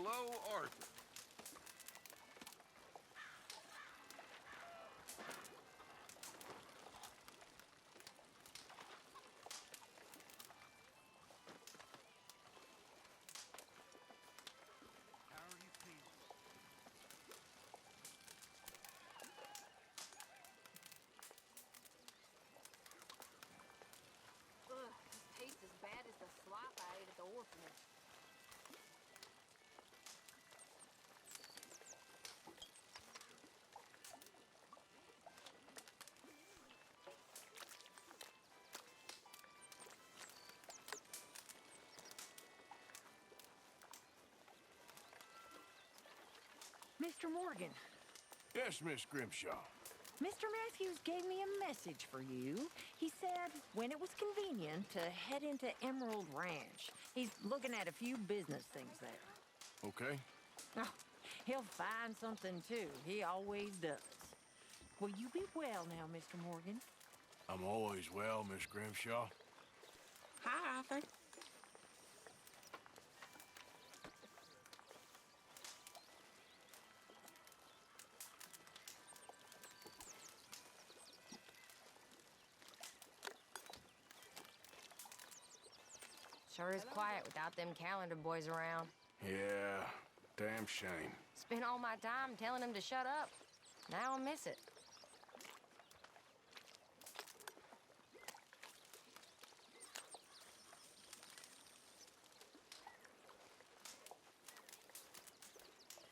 Hello, Arthur. How are you feeling? Ugh, this tastes as bad as the slop I ate at the orphanage. Mr. Morgan, Yes, Miss Grimshaw. Mr. Matthews gave me a message for you. He said when it was convenient to head into Emerald Ranch. He's looking at a few business things there. Okay. Oh, he'll find something too. He always does. Will you be well now, Mr. Morgan? I'm always well, Miss Grimshaw. Hi, Arthur. Sure is quiet without them calendar boys around. Yeah, damn shame. Spent all my time telling them to shut up. Now I miss it.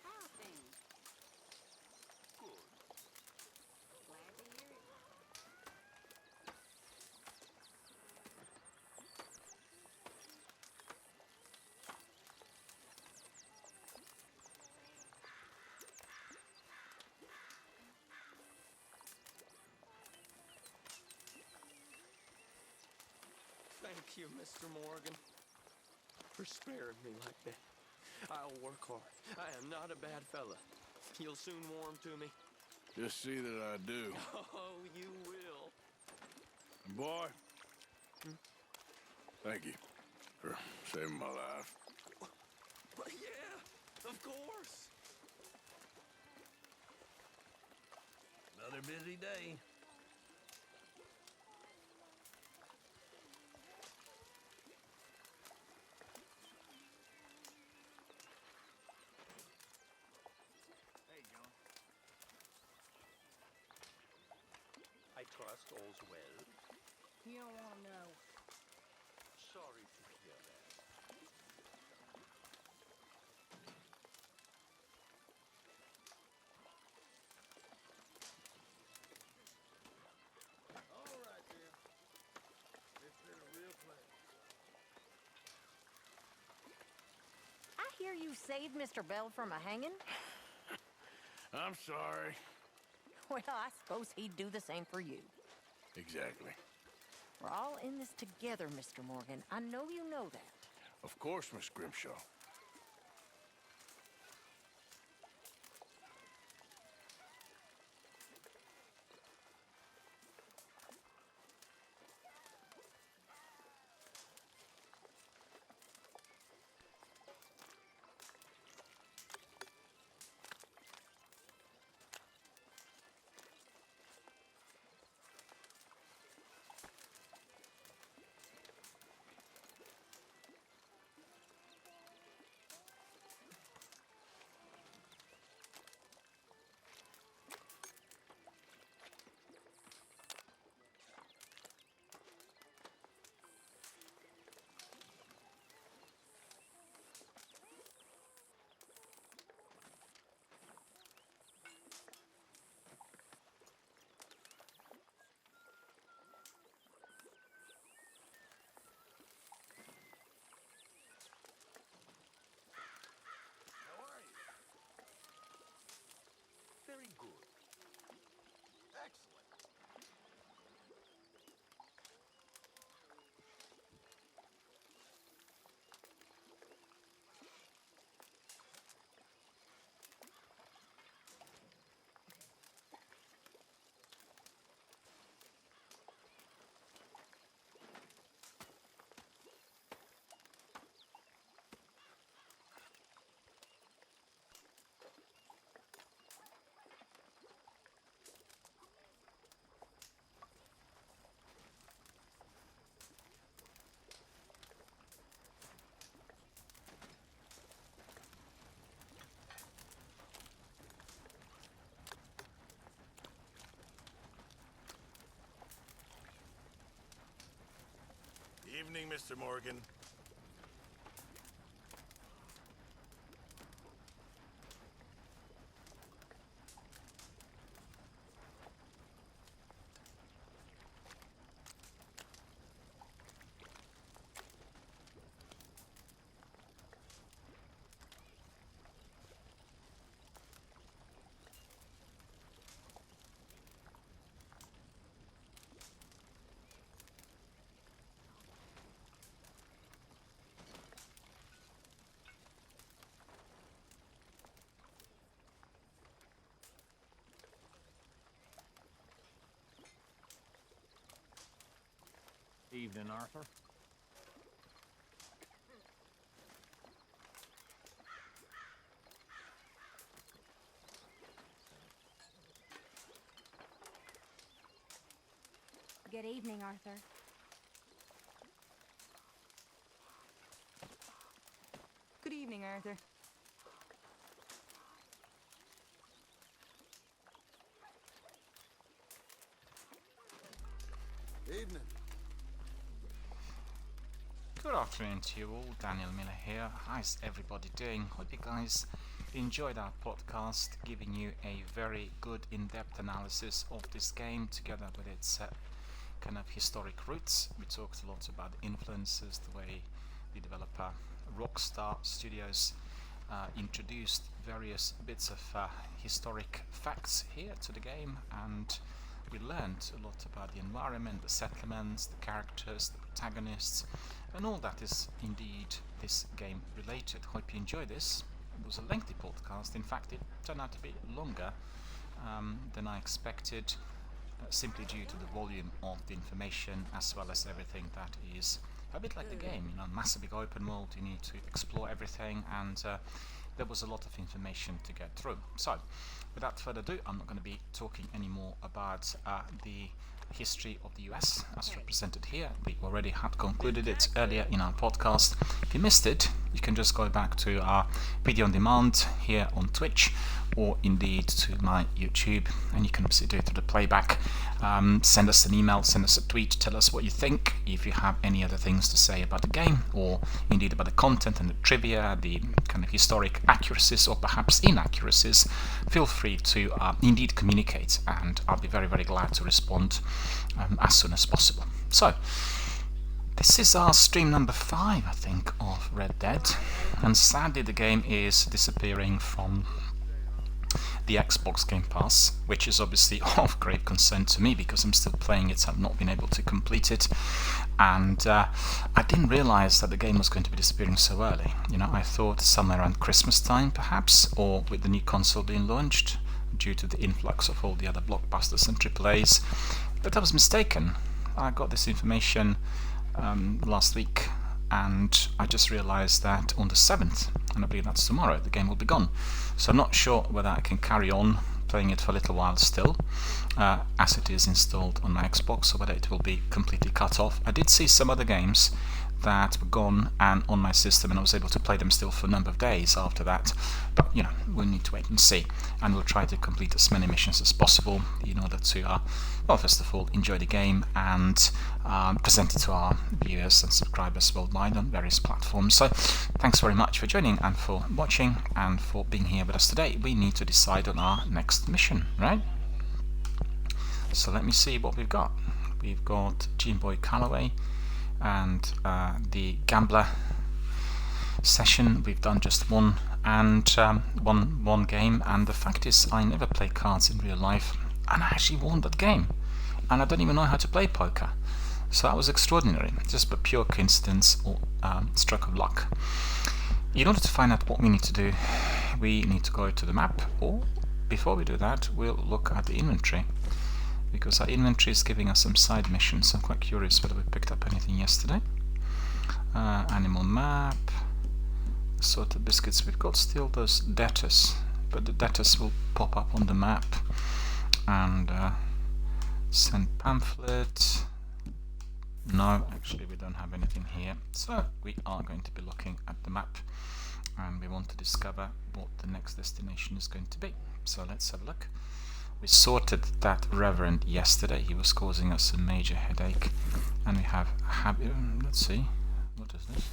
How are things? Good. Glad to hear it. Thank you, Mr. Morgan, for sparing me like that. I'll work hard. I am not a bad fella. You'll soon warm to me. Just see that I do. Oh, you will. And boy, thank you for saving my life. Well, yeah, of course. Another busy day. Hey, John. I trust all's well. You don't want to know. Sorry to hear that. All right, then. It's been a real pleasure. I hear you saved Mr. Bell from a hanging. I'm sorry. Well, I suppose he'd do the same for you. Exactly. We're all in this together, Mr. Morgan. I know you know that. Of course, Miss Grimshaw. Evening, Mr. Morgan. Evening, Arthur. Good evening, Arthur. Good evening, Arthur. Evening. Good afternoon to you all, Daniel Miller here. How's everybody doing? Hope you guys enjoyed our podcast, giving you a very good in-depth analysis of this game together with its kind of historic roots. We talked a lot about the influences, the way the developer Rockstar Studios introduced various bits of historic facts here to the game, and we learned a lot about the environment, the settlements, the characters, the protagonists, and all that is indeed this game related. Hope you enjoy this. It was a lengthy podcast. In fact, it turned out to be longer than I expected, simply due to the volume of the information as well as everything that is a bit like the game. You know, massive big open world, you need to explore everything, and there was a lot of information to get through. So, without further ado, I'm not going to be talking anymore about the history of the US as represented here. We already had concluded it earlier in our podcast. If you missed it, you can just go back to our video on demand here on Twitch, or indeed to my YouTube, and you can obviously do it through the playback. Send us an email, send us a tweet, tell us what you think. If you have any other things to say about the game, or indeed about the content and the trivia, the kind of historic accuracies or perhaps inaccuracies, feel free to indeed communicate, and I'll be very, very glad to respond as soon as possible. So, this is our stream number 5, I think, of Red Dead, and sadly the game is disappearing from the Xbox Game Pass, which is obviously of great concern to me because I'm still playing it. I've not been able to complete it, and I didn't realize that the game was going to be disappearing so early. You know, I thought somewhere around Christmas time perhaps, or with the new console being launched, due to the influx of all the other blockbusters and AAAs, but I was mistaken. I got this information last week, and I just realized that on the 7th, and I believe that's tomorrow, the game will be gone. So I'm not sure whether I can carry on playing it for a little while still, as it is installed on my Xbox, or whether it will be completely cut off. I did see some other games that were gone and on my system, and I was able to play them still for a number of days after that, but you know, we'll need to wait and see, and we'll try to complete as many missions as possible in order to well, first of all, enjoy the game and present it to our viewers and subscribers worldwide on various platforms. So thanks very much for joining and for watching and for being here with us today. We need to decide on our next mission, right? So let me see what we've got. We've got Gene Boy Calloway and the Gambler session. We've done just one game, and the fact is I never play cards in real life, and I actually won that game, and I don't even know how to play poker. So that was extraordinary, just by pure coincidence or stroke of luck. In order to find out what we need to do, we need to go to the map, or before we do that, we'll look at the inventory, because our inventory is giving us some side missions. I'm quite curious whether we picked up anything yesterday. Animal map, sort of biscuits. We've got still those debtors, but the debtors will pop up on the map. And send pamphlet. No, actually we don't have anything here. So we are going to be looking at the map, and we want to discover what the next destination is going to be. So let's have a look. We sorted that reverend yesterday. He was causing us a major headache. And we have let's see, what is this?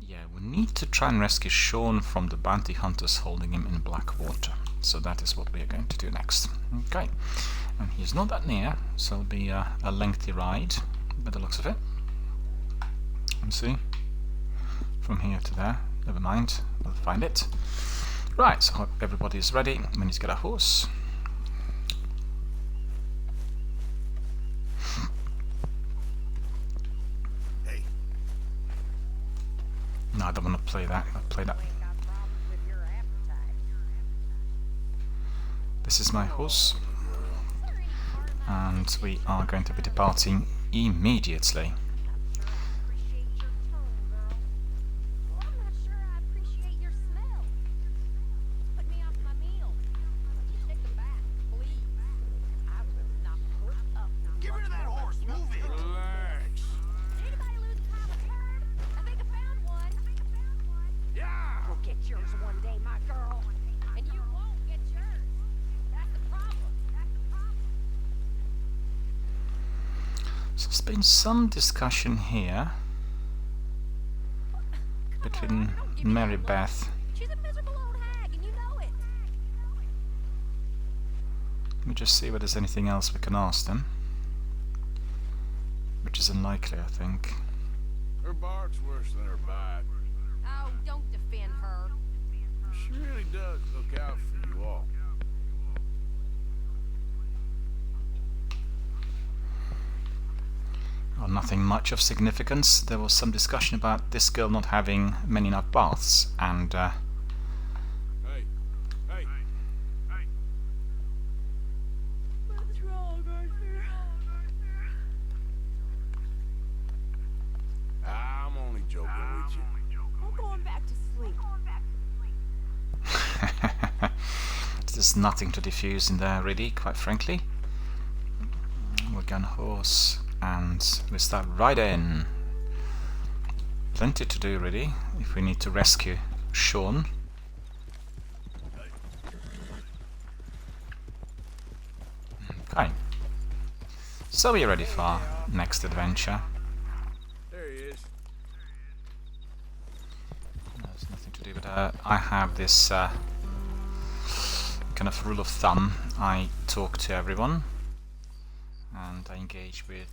Yeah, we need to try and rescue Sean from the bounty hunters holding him in Blackwater. So that is what we are going to do next. Okay, and he's not that near, so it'll be a lengthy ride by the looks of it. Let's see, from here to there, never mind, we'll find it. Right, so I hope everybody is ready. We need to get a horse. Hey. No, I don't want to play that. I'll play that. This is my horse. And we are going to be departing immediately. So there's been some discussion here between Mary Beth. She's a miserable old hag, and you know it. Let me just see whether there's anything else we can ask them, which is unlikely, I think. Her bark's worse than her bite. Oh, don't defend her. She really does look out for you all. Well, nothing much of significance. There was some discussion about this girl not having many enough baths, and Hey. Hey. What's wrong, Arthur? I'm only joking with you. I'm going back to sleep. there's nothing to diffuse in there, really, quite frankly. We're going horse. And we start right in. Plenty to do, really, if we need to rescue Sean. Okay. So we're ready for our next adventure. There he is. There's nothing to do with I have this kind of rule of thumb. I talk to everyone and I engage with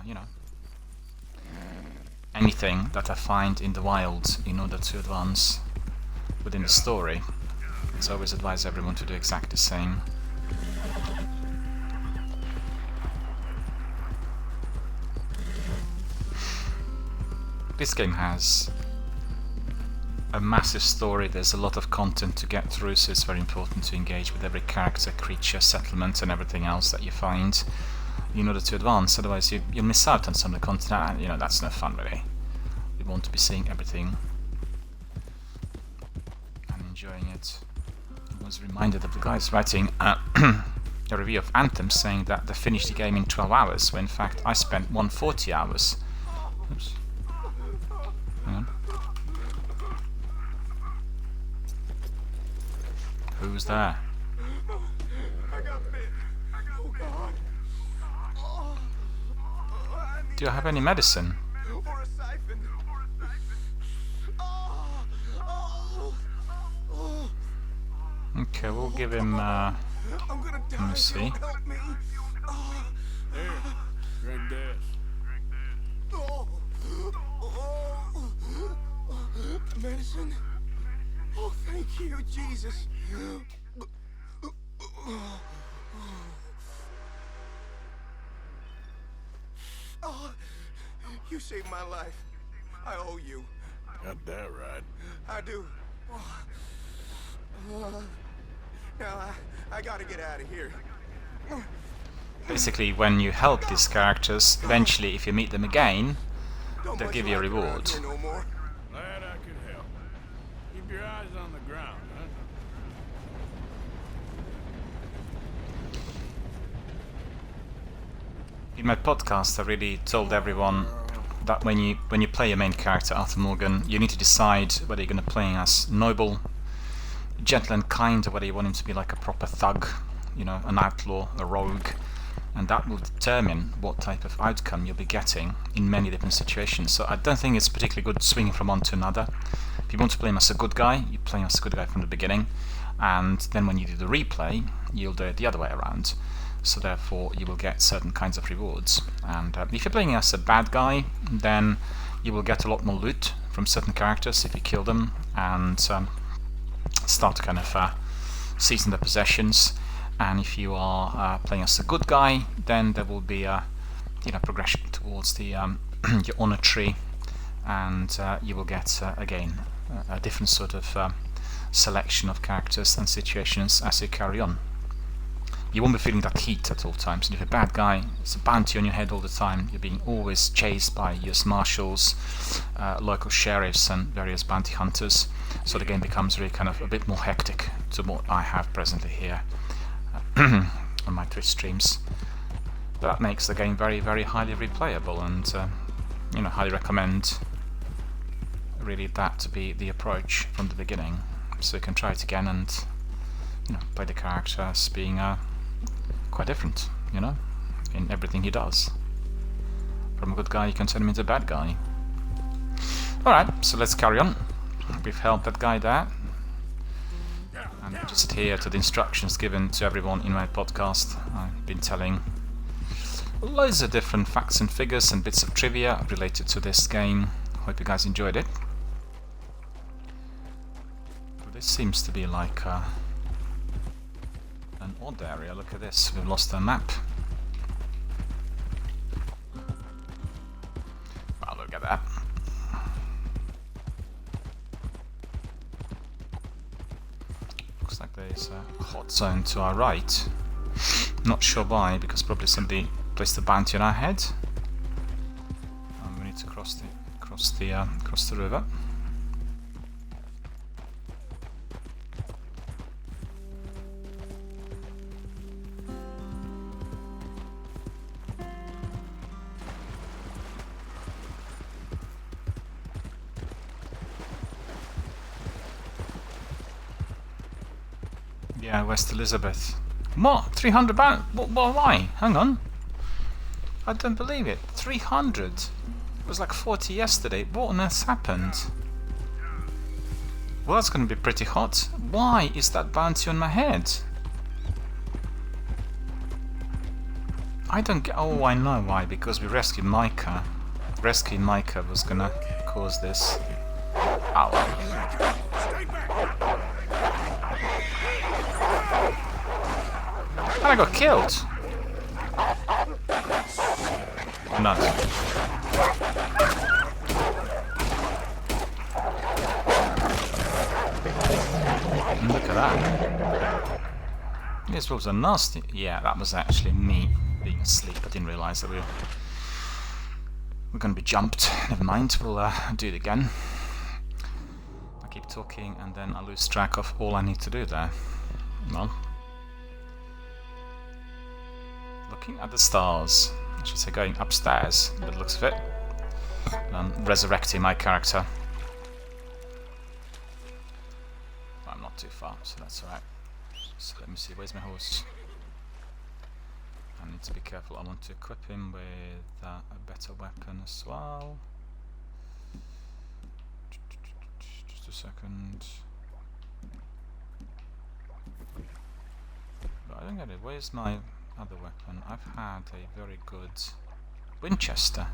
you know, anything that I find in the wild in order to advance within the story. So I always advise everyone to do exactly the same. This game has a massive story, there's a lot of content to get through, so it's very important to engage with every character, creature, settlement and everything else that you find in order to advance, otherwise you'll miss out on some of the content, and you know, that's no fun really. We want to be seeing everything and enjoying it. I was reminded of the guys writing a review of Anthem saying that they finished the game in 12 hours, when in fact I spent 140 hours. Oops. Hang on. Who's there? Do you have any medicine? Okay, we'll give him, let me see. Here, drink this. Medicine? Oh, thank you, Jesus. Oh, you saved my life. I owe you. Got that right. I do. Now, I gotta get out of here. Basically, when you help these characters, eventually, if you meet them again, Don't they'll much give you a like around reward. here no more. Glad I could help. Keep your eyes on the ground, huh? In my podcast, I really told everyone that when you play your main character, Arthur Morgan, you need to decide whether you're going to play as noble gentle and kind, or whether you want him to be like a proper thug, you know, an outlaw, a rogue, and that will determine what type of outcome you'll be getting in many different situations. So I don't think it's particularly good swinging from one to another. If you want to play him as a good guy, you play him as a good guy from the beginning, and then when you do the replay, you'll do it the other way around. So therefore you will get certain kinds of rewards. And if you're playing as a bad guy, then you will get a lot more loot from certain characters if you kill them, and start to kind of season their possessions. And if you are playing as a good guy, then there will be a progression towards the your honor tree, and you will get again a different sort of selection of characters and situations as you carry on. You won't be feeling that heat at all times. And if you're a bad guy, it's a bounty on your head all the time. You're being always chased by US Marshals, local sheriffs, and various bounty hunters. So the game becomes really kind of a bit more hectic to what I have presently here on my Twitch streams. That makes the game very, very highly replayable, and highly recommend really that to be the approach from the beginning. So you can try it again and play the character as being quite different, in everything he does. From a good guy you can turn him into a bad guy. Alright, so let's carry on. We've helped that guy there. And we'll just adhere to the instructions given to everyone in my podcast. I've been telling loads of different facts and figures and bits of trivia related to this game. Hope you guys enjoyed it. But this seems to be like an odd area. Look at this, we've lost the map. Well, look at that. Looks like there's a hot zone to our right. Not sure why, because probably somebody placed a bounty on our head. We need to cross the river. Yeah, West Elizabeth. What? 300 pounds? Why? Hang on. I don't believe it. 300? It was like 40 yesterday. What on earth happened? Well, that's going to be pretty hot. Why is that bounty on my head? I don't get... Oh, I know why. Because we rescued Micah. Rescuing Micah was going to cause this. Ow. And I got killed. Nuts. Look at that. These wolves are nasty. Yeah, that was actually me being asleep. I didn't realise that we're going to be jumped. Never mind, we'll do it again. I keep talking and then I lose track of all I need to do there. Well. Looking at the stars. I should say going upstairs, by the looks of it. Resurrecting my character. I'm not too far, so that's alright. So let me see, where's my horse? I need to be careful, I want to equip him with a better weapon as well. Just a second. I don't get it, where's my other weapon? I've had a very good Winchester.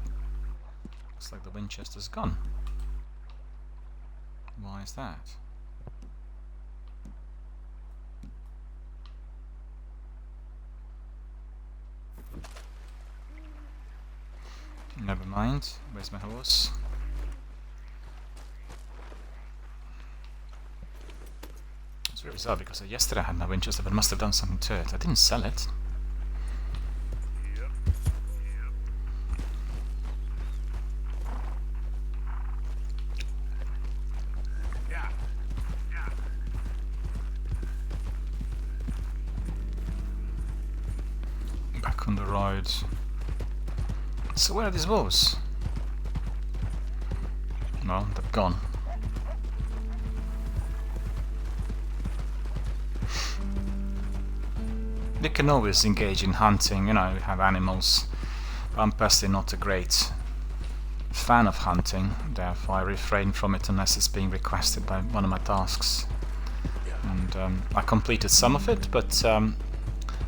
Looks like the Winchester's gone. Why is that? Never mind. Where's my horse? It's very bizarre because yesterday I had my Winchester, but I must have done something to it. I didn't sell it. Back on the road. So where are these wolves? No, they've gone. You can always engage in hunting, you know, have animals. I'm personally not a great fan of hunting, therefore I refrain from it unless it's being requested by one of my tasks. And I completed some of it, but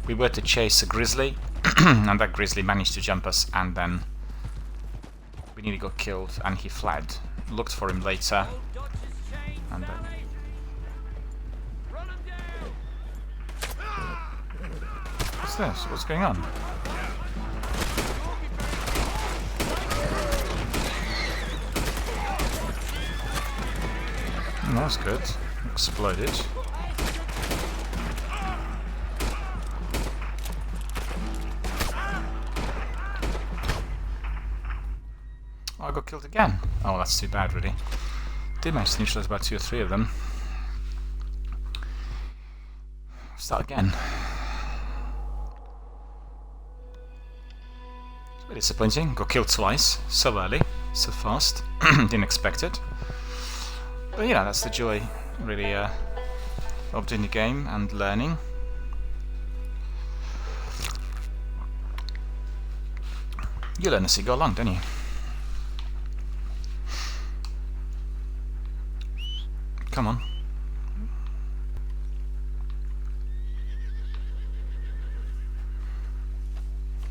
we were to chase a grizzly, and that grizzly managed to jump us, and then we nearly got killed, and he fled. Looked for him later, and what's this? What's going on? That was good. Exploded. Oh, I got killed again. Oh, that's too bad, really. Did manage to neutralize about 2 or 3 of them. Start again. It's a bit disappointing. Got killed twice, so early, so fast. Didn't expect it. But you know, that's the joy, really, of doing the game and learning. You learn as you go along, don't you? Come on.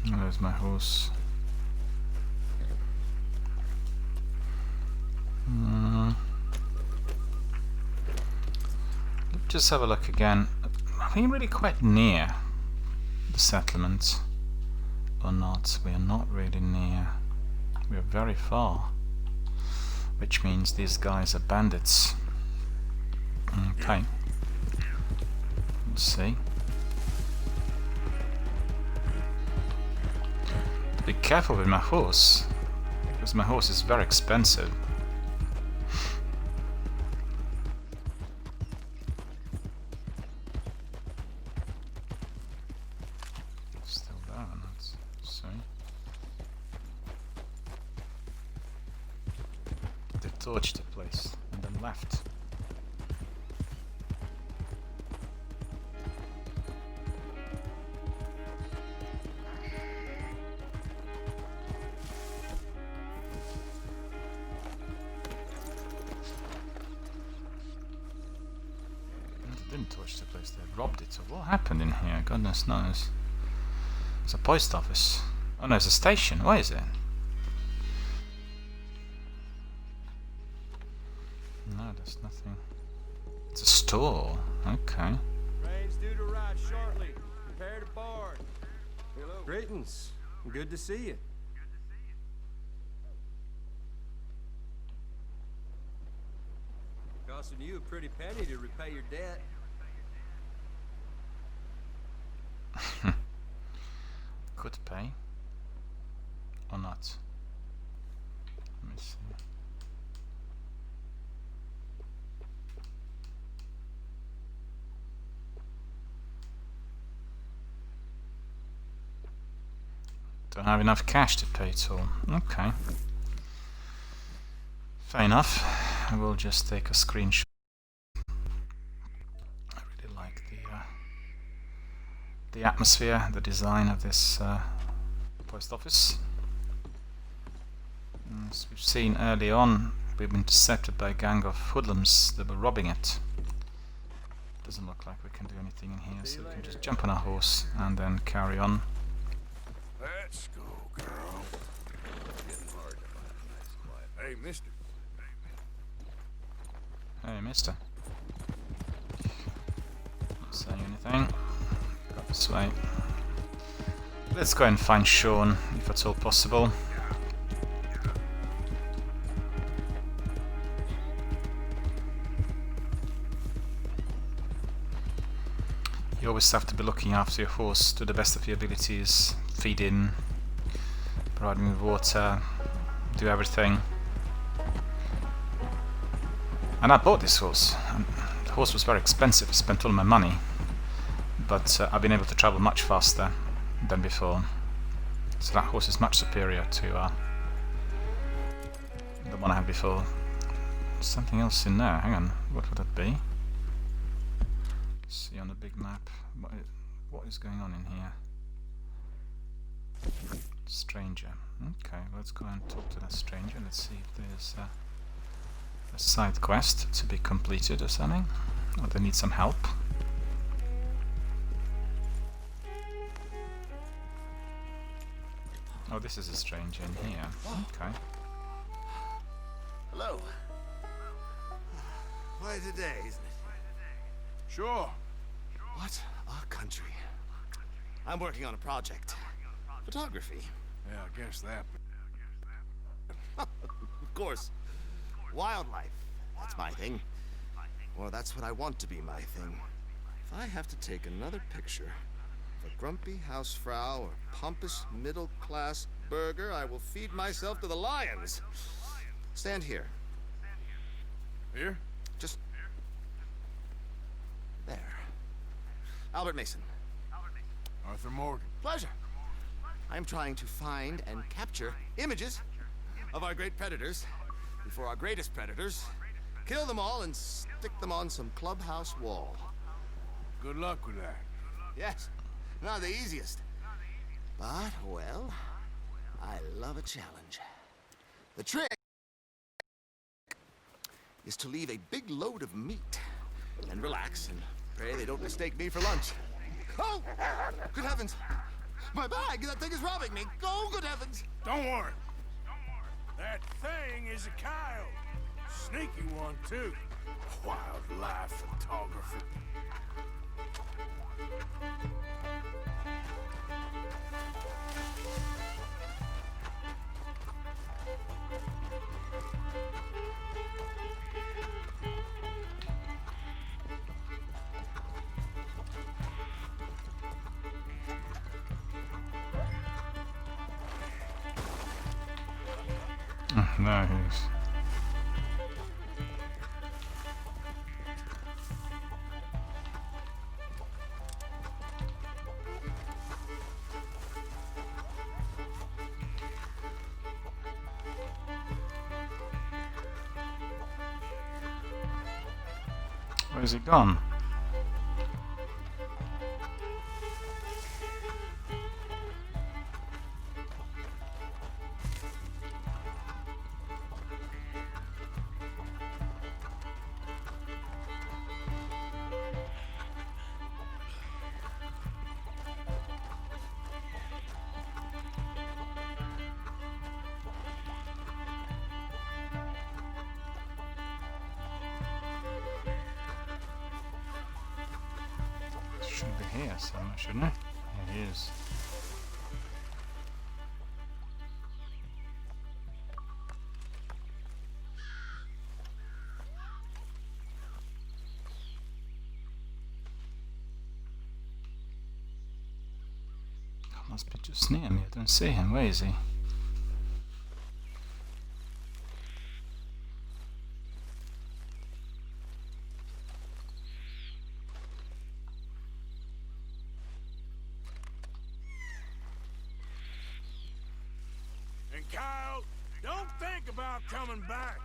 There's my horse. Just have a look again. Are we really quite near the settlement or not? We are not really near. We are very far, which means these guys are bandits. Okay, let's see. Be careful with my horse, because my horse is very expensive. Still there or not? Sorry. They torched the place and then left. Didn't torch the place, they robbed it. So what happened in here? Goodness knows. It's a post office. Oh no, it's a station. What is it? No, there's nothing. It's a store. Okay. Train's due to ride shortly. Prepare to board. Hello. Greetings. Good to see you. Costing you a pretty penny to repay your debt. Could pay or not. Let me see. Don't have enough cash to pay it all. Okay. Fair enough. I will just take a screenshot. I really like the atmosphere, the design of this post office. As we've seen early on, we've been intercepted by a gang of hoodlums that were robbing it. Doesn't look like we can do anything in here, so we can just jump on our horse and then carry on. Let's go, girl. It's getting hard to find a nice quiet. Hey, mister. Hey, mister. Not saying anything. Go this way. Let's go and find Sean, if at all possible. You always have to be looking after your horse to the best of your abilities. Feed in, provide him with water, do everything. And I bought this horse. The horse was very expensive, I spent all my money, but I've been able to travel much faster than before. So that horse is much superior to the one I had before. There's something else in there, hang on, what would that be? See on the big map. what is going on in here? Stranger. Okay, let's go and talk to that stranger. Let's see if there's a side quest to be completed or something. Or they need some help. Oh, this is a stranger in here. Okay. Hello. Quite a day, isn't it? Sure. What a country. I'm working on a project. Photography. Yeah, I guess that. Of course. Wildlife. That's my thing. Or that's what I want to be my thing. If I have to take another picture of a grumpy housefrau or pompous middle-class burger, I will feed myself to the lions. Stand here. Here? Just... there. Albert Mason. Arthur Morgan. Pleasure. I'm trying to find and capture images of our great predators before our greatest predators kill them all and stick them on some clubhouse wall. Good luck with that. Yes, not the easiest. But, well, I love a challenge. The trick is to leave a big load of meat and relax and pray they don't mistake me for lunch. Oh! Good heavens! My bag! That thing is robbing me! Oh, good heavens! Don't worry. That thing is a coyote. Sneaky one, too. Wildlife photography. There he is. Where's he gone? Should be here somewhere, shouldn't it? Yeah, he is. Must be just near me. I don't see him. Where is he? And Kyle, don't think about coming back.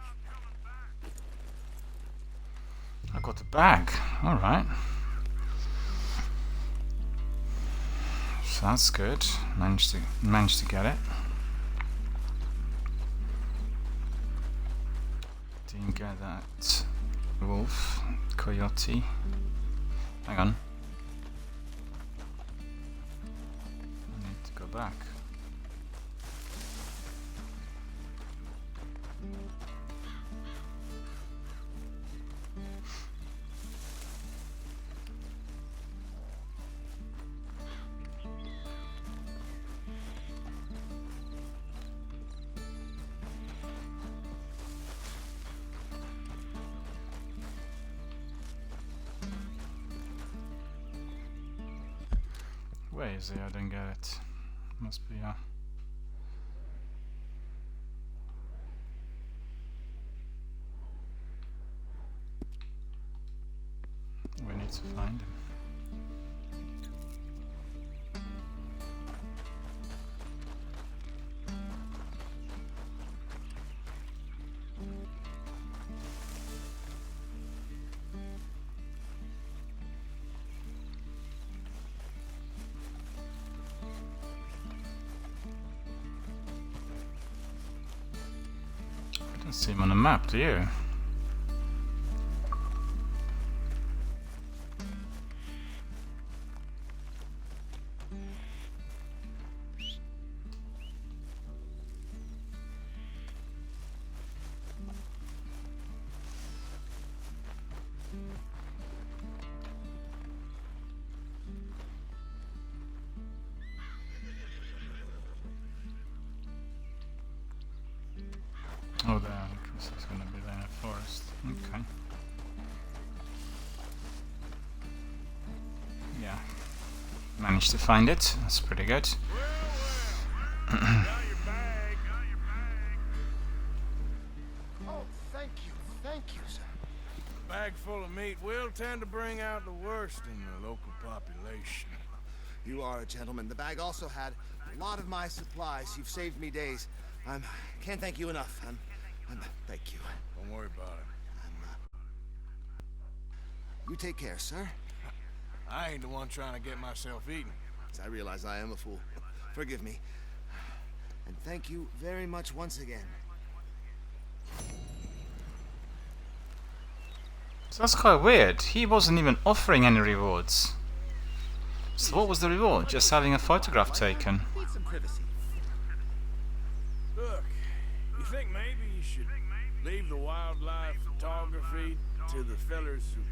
I got the bag. All right. So that's good. Managed to get it. Didn't get that wolf, coyote. Hang on. I need to go back. Where is he? I don't get it. Must be we need to find him. Don't see him on the map, do you? Oh, there, because it's going to be there in a forest. Okay. Yeah. Managed to find it. That's pretty good. Got your bag. Oh, thank you, sir. Bag full of meat will tend to bring out the worst in the local population. You are a gentleman. The bag also had a lot of my supplies. You've saved me days. Can't thank you enough. Thank you. Don't worry about it. You take care, sir. I ain't the one trying to get myself eaten. I realize I am a fool. Forgive me. And thank you very much once again. So that's quite weird. He wasn't even offering any rewards. So what was the reward? Just having a photograph taken. Need some privacy. Look, you think maybe you should leave the wildlife photography to the fellers who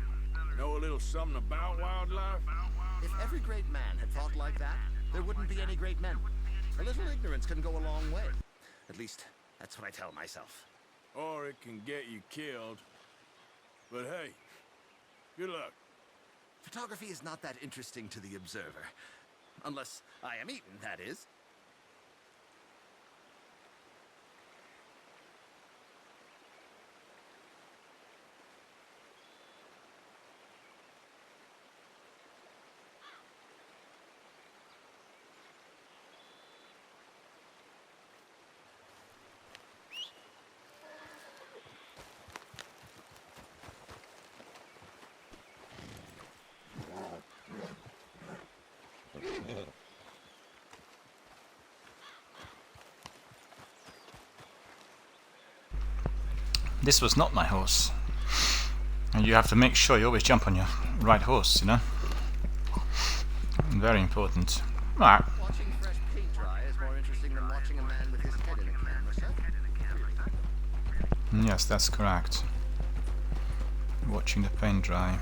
know a little something about wildlife? If every great man had thought like that, there wouldn't be any great men. A little ignorance can go a long way. At least, that's what I tell myself. Or it can get you killed. But hey, good luck. Photography is not that interesting to the observer. Unless I am eaten, that is. This was not my horse. And you have to make sure you always jump on your right horse, you know? Very important. Right. Watching fresh paint dry is more interesting than watching a man with his head in a camera, sir. Yes, that's correct. Watching the paint dry.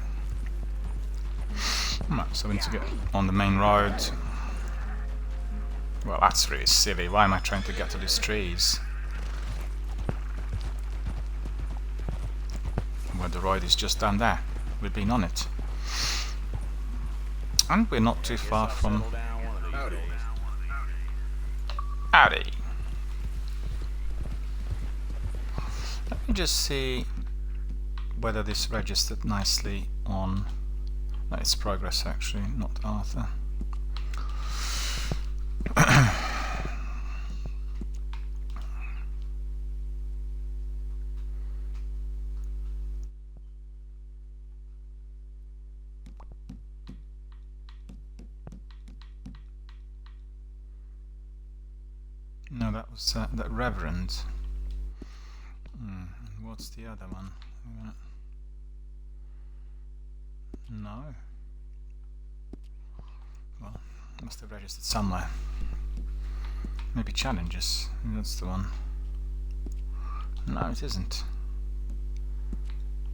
Right, so we need to get on the main road. Well, that's really silly. Why am I trying to get to these trees? Well, the road is just down there. We've been on it. And we're not too far from... Howdy. Let me just see whether this registered nicely on... No, it's progress actually, not Arthur. No, that was that Reverend. What's the other one? No. Well, must have registered somewhere. Maybe challenges. That's the one. No, it isn't.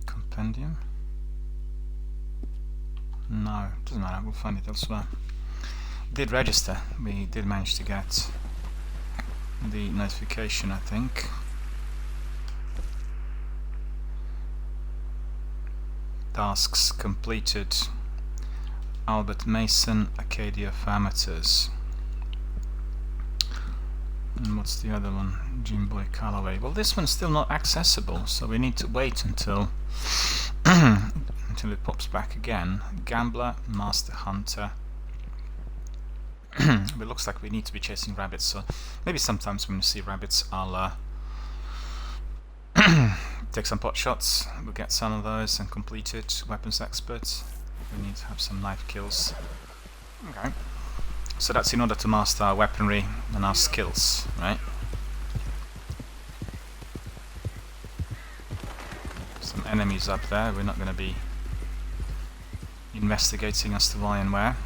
Compendium? No, doesn't matter. We'll find it elsewhere. Did register. We did manage to get the notification, I think. Tasks completed. Albert Mason, Acadia for Amateurs. And what's the other one? Jim Boy Calloway. Well, this one's still not accessible, so we need to wait until until it pops back again. Gambler, Master Hunter. It looks like we need to be chasing rabbits, so maybe sometimes when we see rabbits I'll take some pot shots. We'll get some of those and complete it. Weapons expert. We need to have some knife kills. Okay. So that's in order to master our weaponry and our skills, right? Some enemies up there. We're not going to be investigating as to why and where.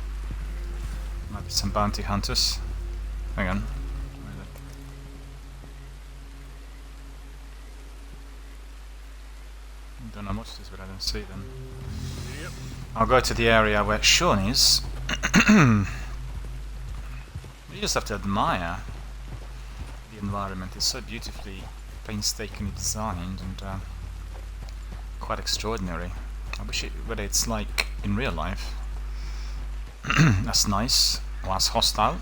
Might be some bounty hunters. Hang on. Where is it? Don't know much this, but I don't see them. Yep. I'll go to the area where Sean is. You just have to admire the environment. It's so beautifully, painstakingly designed and quite extraordinary. I wish whether it's like in real life. That's nice, or as hostile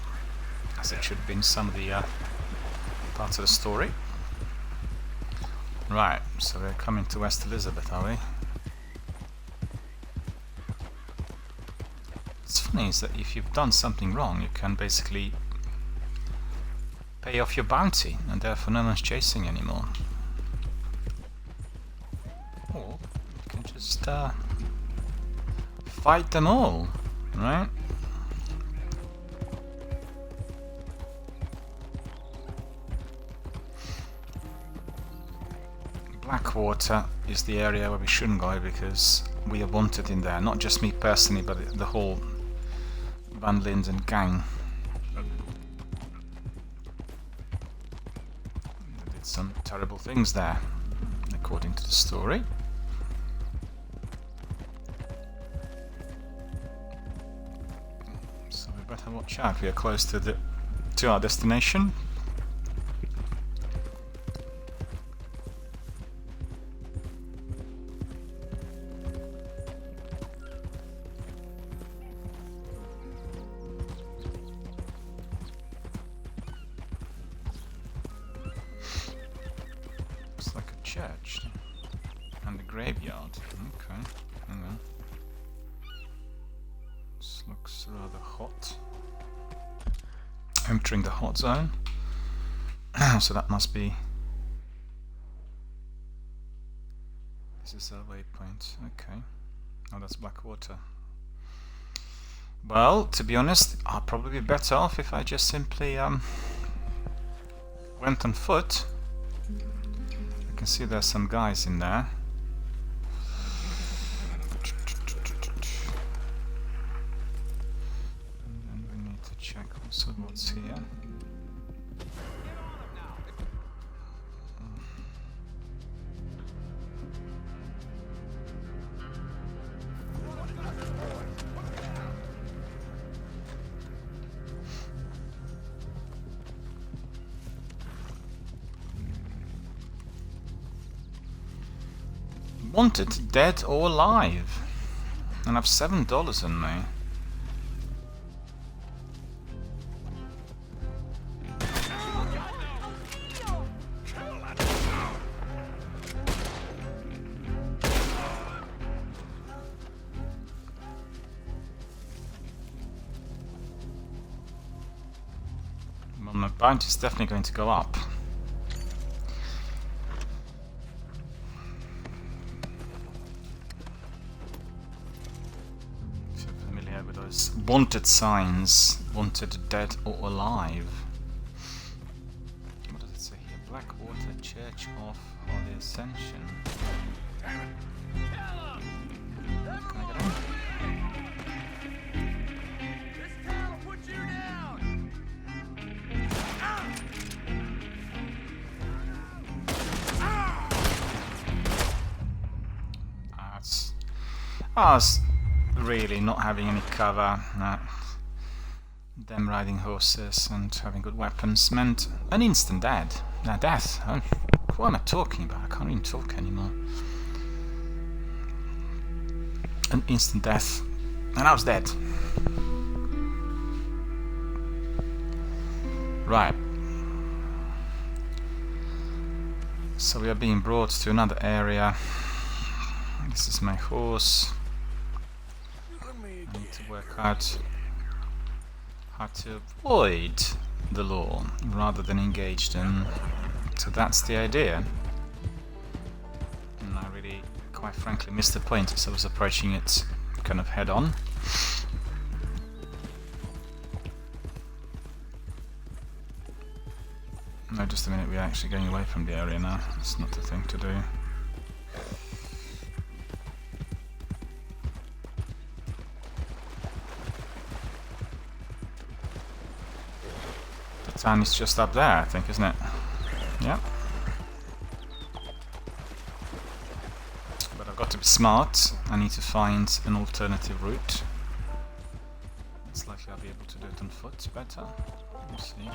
as it should be in some of the parts of the story. Right, so we're coming to West Elizabeth, are we? What's funny is that if you've done something wrong, you can basically pay off your bounty, and therefore no one's chasing anymore. Or you can just fight them all, right? Blackwater is the area where we shouldn't go because we are wanted in there. Not just me personally, but the whole Van Linden gang. They did some terrible things there, according to the story. So we better watch out. We are close to our destination. Church and the graveyard. Okay, hang on. This looks rather hot. Entering the hot zone. So that must be. This is our waypoint. Okay. Oh, that's Blackwater. Well, to be honest, I'll probably be better off if I just simply went on foot. I can see there's some guys in there. And then we need to check also what's here. Wanted, dead or alive, and I've $7 on me. Well, my bounty is definitely going to go up. Wanted signs, wanted dead or alive. What does it say here? Blackwater Church of Holy Ascension. Can I get in? This town will put you down. That's really not having any cover. Them riding horses and having good weapons meant an instant death. What am I talking about? I can't even talk anymore. An instant death, and I was dead. Right. So we are being brought to another area. This is my horse. I need to work out how to avoid the law rather than engage them. So that's the idea. And I really, quite frankly, missed the point as I was approaching it kind of head on. No, just a minute, we're actually going away from the area now. It's not the thing to do. town is just up there, I think, isn't it? Yeah. But I've got to be smart. I need to find an alternative route. It's likely I'll be able to do it on foot better. We'll see.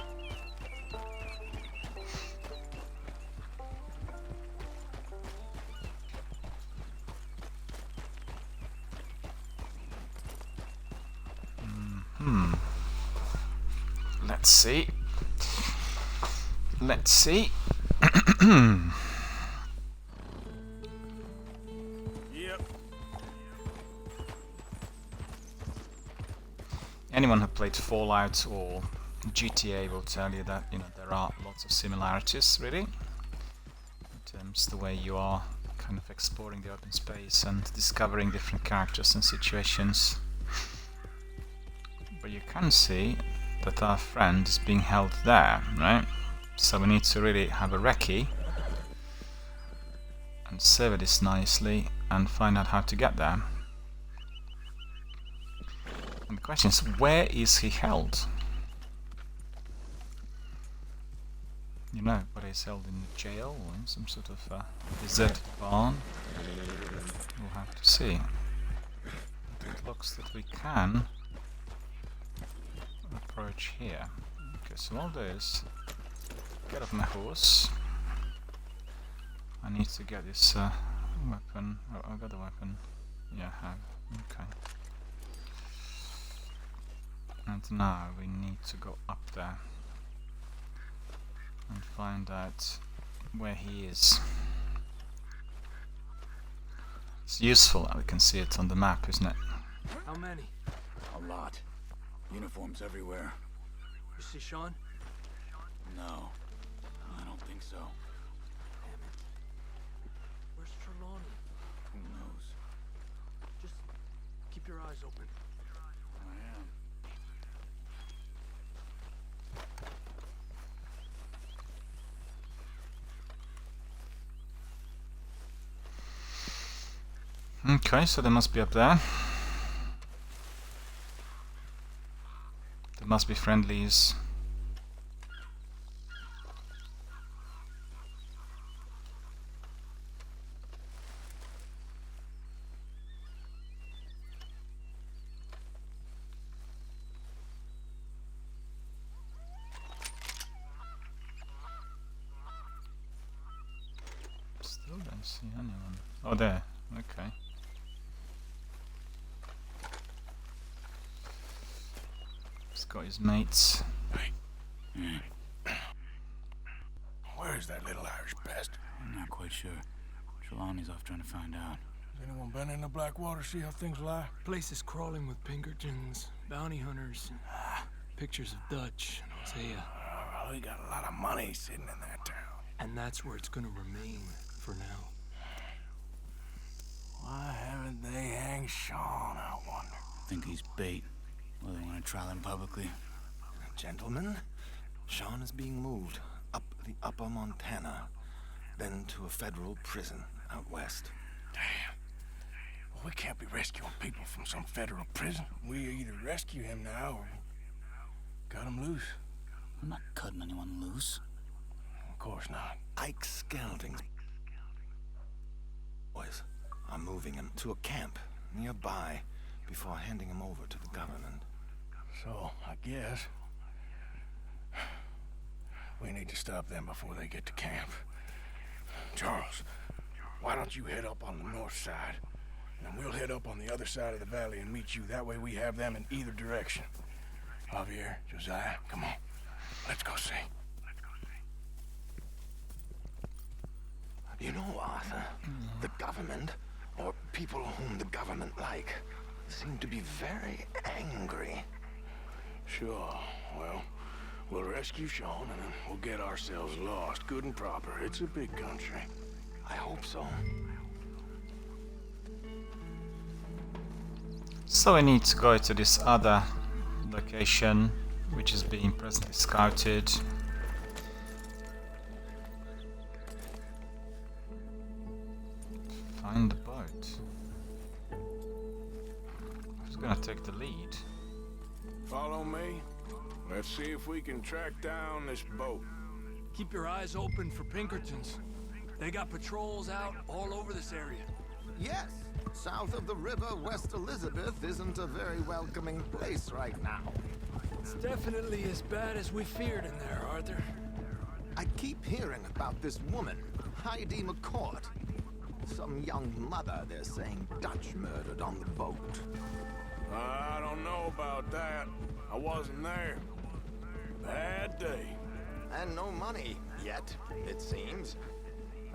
Let's see. Let's see. Yep. Anyone who played Fallout or GTA will tell you that, you know, there are lots of similarities, really, in terms of the way you are kind of exploring the open space and discovering different characters and situations. But you can see that our friend is being held there, right? So we need to really have a recce and survey this nicely and find out how to get there. And the question is, where is he held? You know, whether he's held in a jail or in some sort of deserted barn. We'll have to see. But it looks that we can approach here. Okay, so all this, get off my horse. I need to get this weapon. Oh, I got the weapon. Yeah, I have. Okay. And now we need to go up there and find out where he is. It's useful that we can see it on the map, isn't it? How many? A lot. Uniforms everywhere. You see Sean? No, I don't think so. Damn it. Where's Trelawney? Who knows? Just keep your eyes open. I am. Okay, so they must be up there. There must be friendlies. Still don't see anyone. Oh, there. Okay. He's got his mates. Where is that little Irish bastard? I'm not quite sure. Trelawney's off trying to find out. Has anyone been in the Blackwater, see how things lie? Place is crawling with Pinkertons, bounty hunters, pictures of Dutch and Hosea. Well, we got a lot of money sitting in that town. And that's where it's gonna remain for now. Why haven't they hanged Sean, I wonder? I think he's bait. Well, they want to trial him publicly. Gentlemen, Sean is being moved up the upper Montana, then to a federal prison out west. Damn. Well, we can't be rescuing people from some federal prison. We either rescue him now or cut him loose. I'm not cutting anyone loose. Of course not. Ike Skelding's boys are moving him to a camp nearby before handing him over to the government. So, I guess we need to stop them before they get to camp. Charles, why don't you head up on the north side, and we'll head up on the other side of the valley and meet you. That way we have them in either direction. Javier, Josiah, come on. Let's go see. You know, Arthur, the government, or people whom the government like, seem to be very angry. Sure, well, we'll rescue Sean and then we'll get ourselves lost, good and proper. It's a big country. I hope so. So we need to go to this other location, which is being presently scouted. Find the boat. Who's gonna take the lead? Follow me, Let's see if we can track down this boat. Keep your eyes open for Pinkertons. They got patrols out all over this area. Yes, south of the river, West Elizabeth isn't a very welcoming place right now. It's definitely as bad as we feared in there, Arthur. I keep hearing about this woman, Heidi McCourt. Some young mother, they're saying, Dutch murdered on the boat. I don't know about that. I wasn't there. Bad day. And no money, yet, it seems.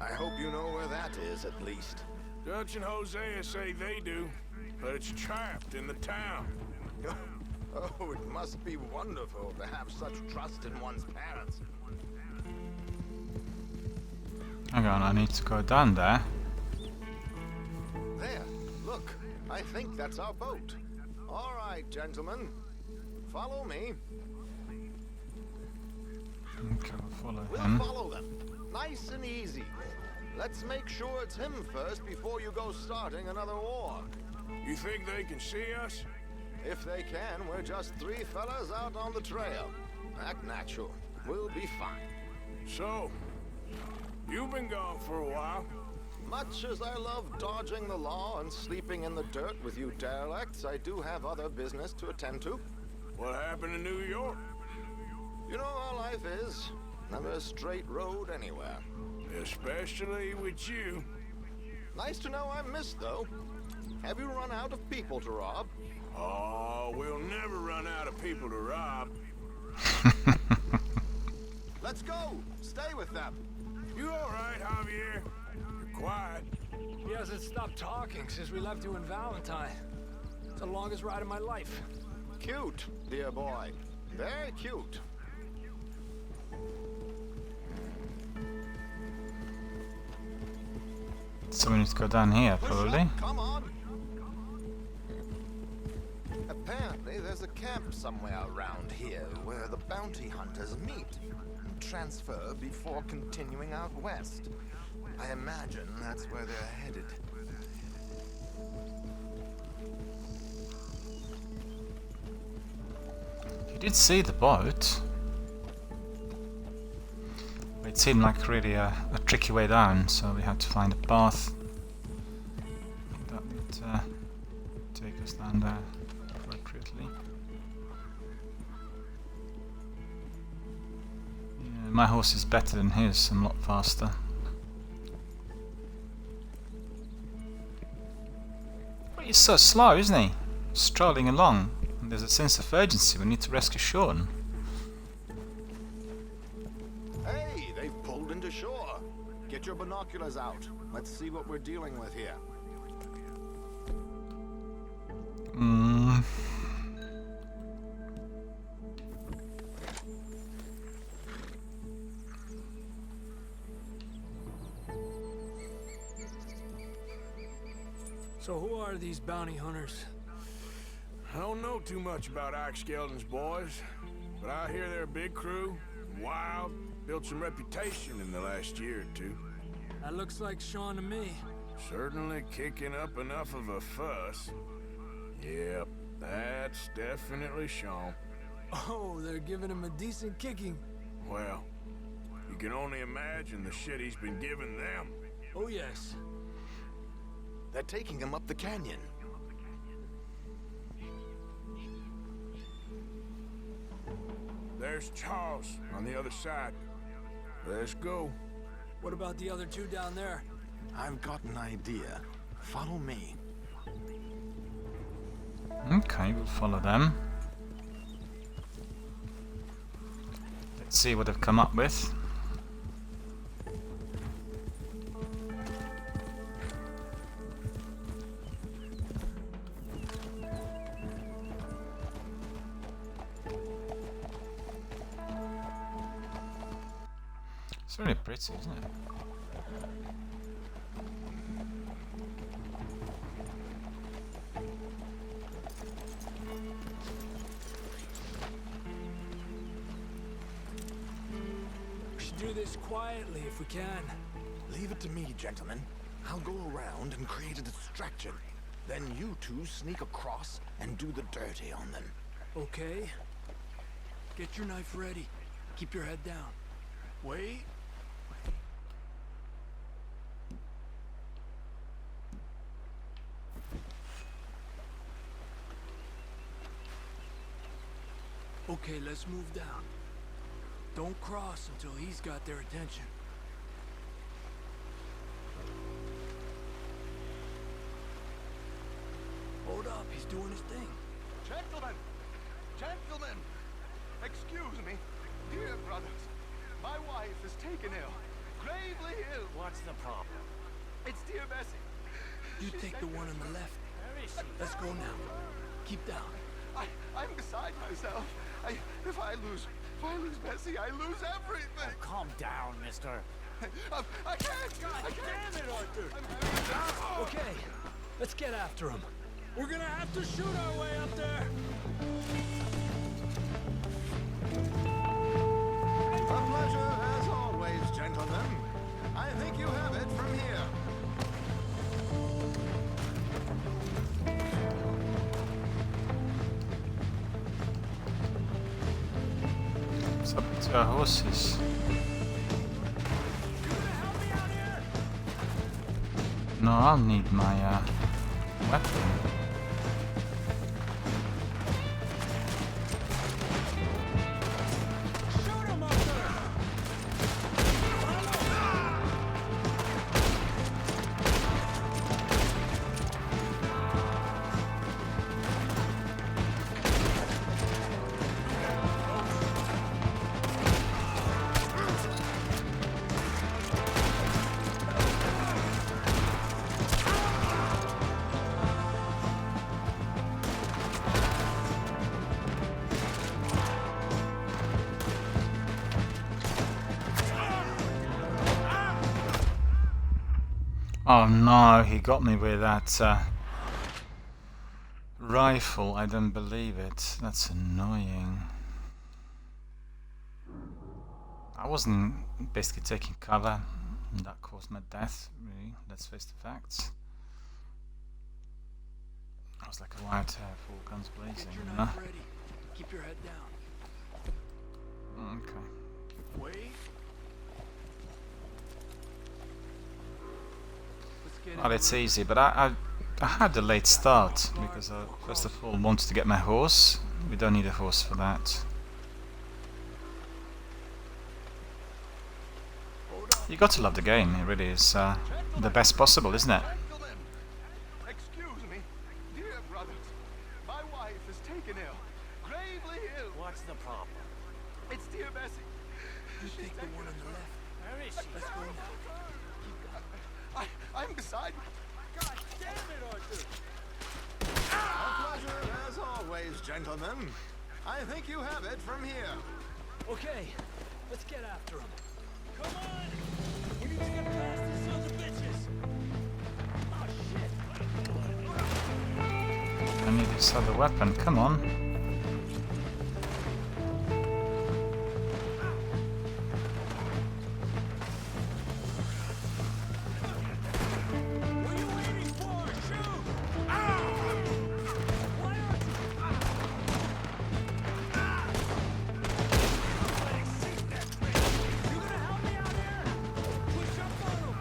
I hope you know where that is, at least. Dutch and Hosea say they do, but it's trapped in the town. Oh, it must be wonderful to have such trust in one's parents. Hang on, I need to go down there. There, look. I think that's our boat. All right, gentlemen. Follow me. Okay, we'll follow We'll him. follow them. Nice and easy. Let's make sure it's him first before you go starting another war. You think they can see us? If they can, we're just three fellas out on the trail. Act natural. We'll be fine. So, you've been gone for a while. Much as I love dodging the law and sleeping in the dirt with you derelicts, I do have other business to attend to. What happened in New York? You know how life is. Never a straight road anywhere. Especially with you. Nice to know I'm missed, though. Have you run out of people to rob? Oh, we'll never run out of people to rob. Let's go! Stay with them! You all right, Javier? You're quiet. He hasn't stopped talking since we left you in Valentine. It's the longest ride of my life. Cute, dear boy. Very cute. So we need to go down here, Push probably. up, come on! Apparently, there's a camp somewhere around here where the bounty hunters meet and transfer before continuing out west. I imagine that's where they're headed. You did see the boat. It seemed like really a tricky way down, so we had to find a path that would take us down there appropriately. Yeah, my horse is better than his, and a lot faster. But he's so slow, isn't he? Strolling along. And there's a sense of urgency. We need to rescue Sean. Hey, they've pulled into shore. Get your binoculars out. Let's see what we're dealing with here. So who are these bounty hunters? I don't know too much about Ike Skeldon's boys, but I hear they're a big crew, wild, built some reputation in the last year or two. That looks like Sean to me. Certainly kicking up enough of a fuss. Yep, that's definitely Sean. Oh, they're giving him a decent kicking. Well, you can only imagine the shit he's been giving them. Oh, yes. They're taking him up the canyon. There's Charles on the other side. Let's go. What about the other two down there? I've got an idea. Follow me. Okay, we'll follow them. Let's see what they've come up with. It's really pretty, isn't it? We should do this quietly if we can. Leave it to me, gentlemen. I'll go around and create a distraction. Then you two sneak across and do the dirty on them. Okay. Get your knife ready. Keep your head down. Wait. Okay, let's move down. Don't cross until he's got their attention. Hold up, he's doing his thing. Gentlemen! Gentlemen! Excuse me. Dear brothers, my wife is taken ill. Gravely ill. What's the problem? It's dear Bessie. You take the one on the left. Let's go now. Keep down. I'm beside myself. If I lose Bessie, I lose everything. Calm down, mister. I can't. Damn it, Arthur! Okay, let's get after him. We're gonna have to shoot our way up there. A pleasure as always, gentlemen. I think you have it from here. What's up to our horses? No, I'll need my weapon. Oh no, he got me with that rifle. I don't believe it. That's annoying. I wasn't basically taking cover. And that caused my death, really. Let's face the facts. I was like a wild hare, full guns blazing, Get your you know? knife ready. Keep your head down. Okay. Wait. Well, it's easy, but I had a late start because I first of all wanted to get my horse. We don't need a horse for that. You got to love the game. It really is the best possible, isn't it? Gentlemen, excuse me. Dear brothers, my wife is taken ill. Gravely ill. What's the problem? It's dear Bessie. You take the one on the left. Where is she? Let's go now. I'm beside my... God damn it, Arthur! A pleasure as always, gentlemen. I think you have it from here. Okay, let's get after him. Come on! We need to get past these sons of bitches! Oh, shit! I need this other weapon. Come on. What are you waiting for? Shoot! Why you gonna help me out here? Push up on him!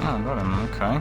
Oh, got him. Okay.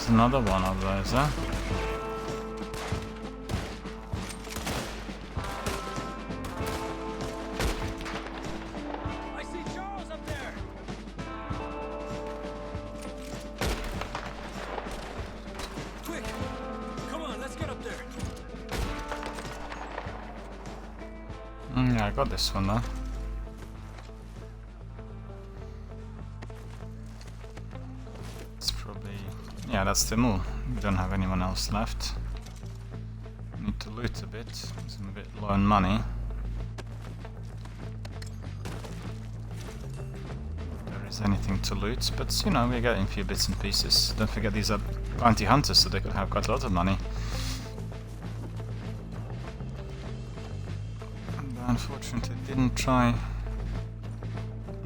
There's another one over there, is there? I see Charles up there! Quick! Come on, let's get up there! Yeah, I got this one though. It's probably... yeah, that's them all. We don't have anyone else left. Need to loot a bit, 'cause I'm a bit low on money. If there is anything to loot, but you know, we're getting a few bits and pieces. Don't forget these are bounty hunters, so they could have quite a lot of money. And unfortunately didn't try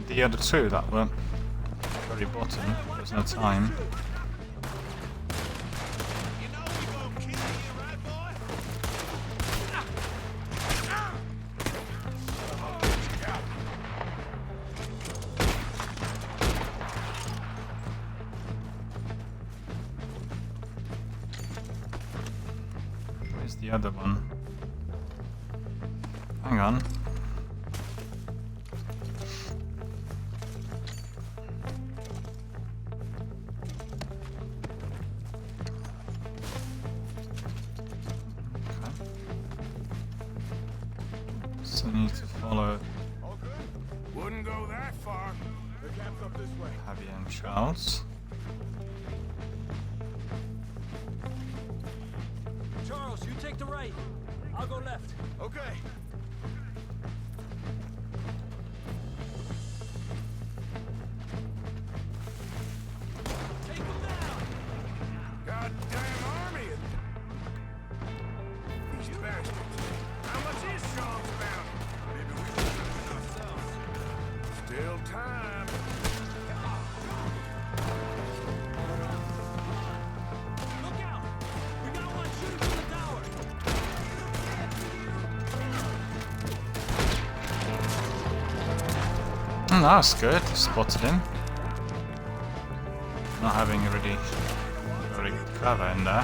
the other two that were very bottom. There's no time. Where's the other one? Hang on. So I need to follow Wouldn't go that far. The camp's up this way. Javier and Charles. Charles, you take the right. I'll go left. Okay. Take him down! Goddamn army of these bastards. How much is Sean's bounty? Maybe we should do it ourselves. Still time. Look out! We got one shooting from the tower! That's good. Spotted him. Not having a really very cover in there.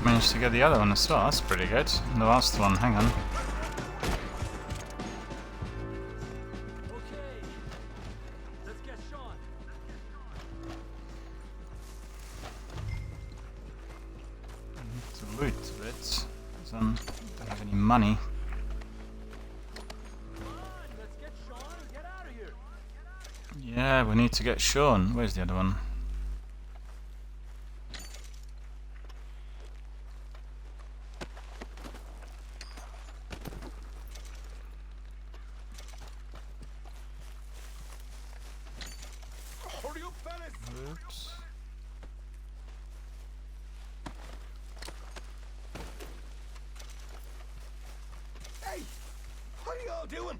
Managed to get the other one as well, that's pretty good. The last one, hang on. Okay. Let's get Sean. I need to loot a bit, because I don't have any money. Come on, let's get Sean and get out of here. Yeah, we need to get Sean. Where's the other one? Hurry up, fellas. Oops. Hey, what are y'all doing?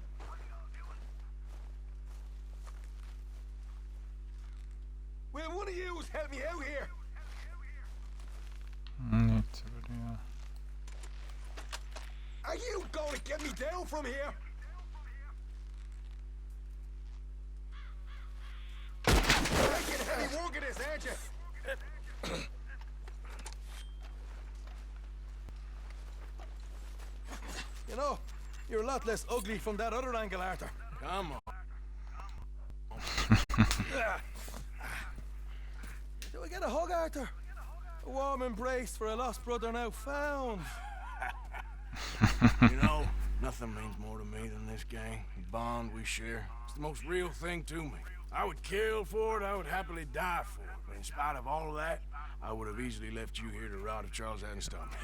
Will one of yous help me out here? Need to really, Are you going to get me down from here? Making heavy work of this, aren't you? You know, you're a lot less ugly from that other angle, Arthur. Come on. Do I get a hug, Arthur? A warm embrace for a lost brother now found. You know, nothing means more to me than this gang. The bond we share. It's the most real thing to me. I would kill for it, I would happily die for it. But in spite of all of that, I would have easily left you here to rot if Charles hadn't stopped me.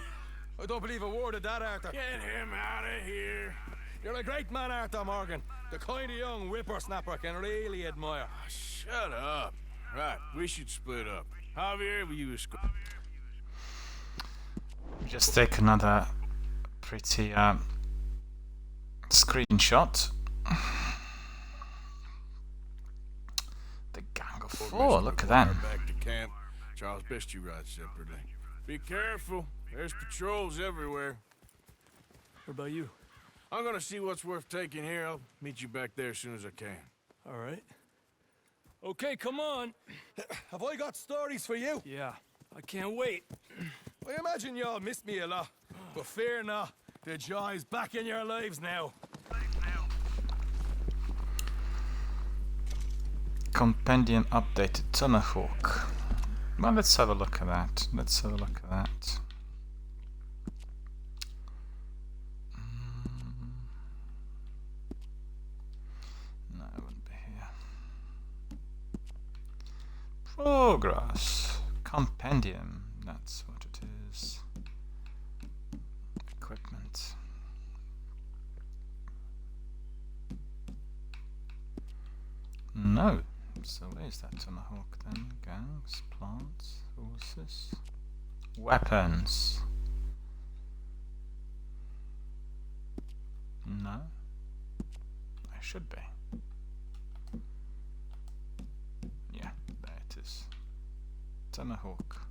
I don't believe a word of that, Arthur. Get him out of here. You're a great man, Arthur Morgan. The kind of young whippersnapper can really admire. Shut up. Right, we should split up. Javier, will you escort? Just take another pretty screenshot. The gang of four, look at them. Back to camp. Charles, best you ride separately. Be careful. There's patrols everywhere. What about you? I'm gonna see what's worth taking here. I'll meet you back there as soon as I can. All right. Okay, come on. Have I got stories for you? Yeah, I can't wait. I imagine y'all missed me a lot, but fear not. The joy's back in your lives now. Compendium updated Tomahawk. Well, let's have a look at that. Let's have a look at that. No, it wouldn't be here. Progress. Compendium. That's what it is. Equipment. No. So where's that Tomahawk then? Gangs, plants, horses, weapons. No. I should be. Yeah, there it is. Tomahawk.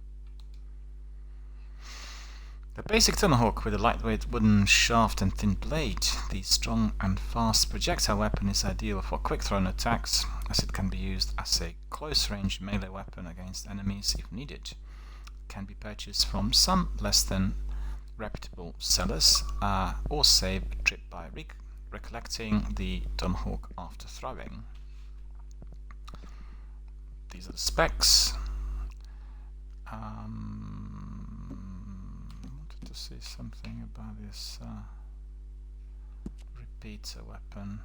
The basic Tomahawk with a lightweight wooden shaft and thin blade. The strong and fast projectile weapon is ideal for quick thrown attacks, as it can be used as a close-range melee weapon against enemies if needed. It can be purchased from some less than reputable sellers, or save a trip by recollecting the Tomahawk after throwing. These are the specs. Wanted to say something about this repeater weapon.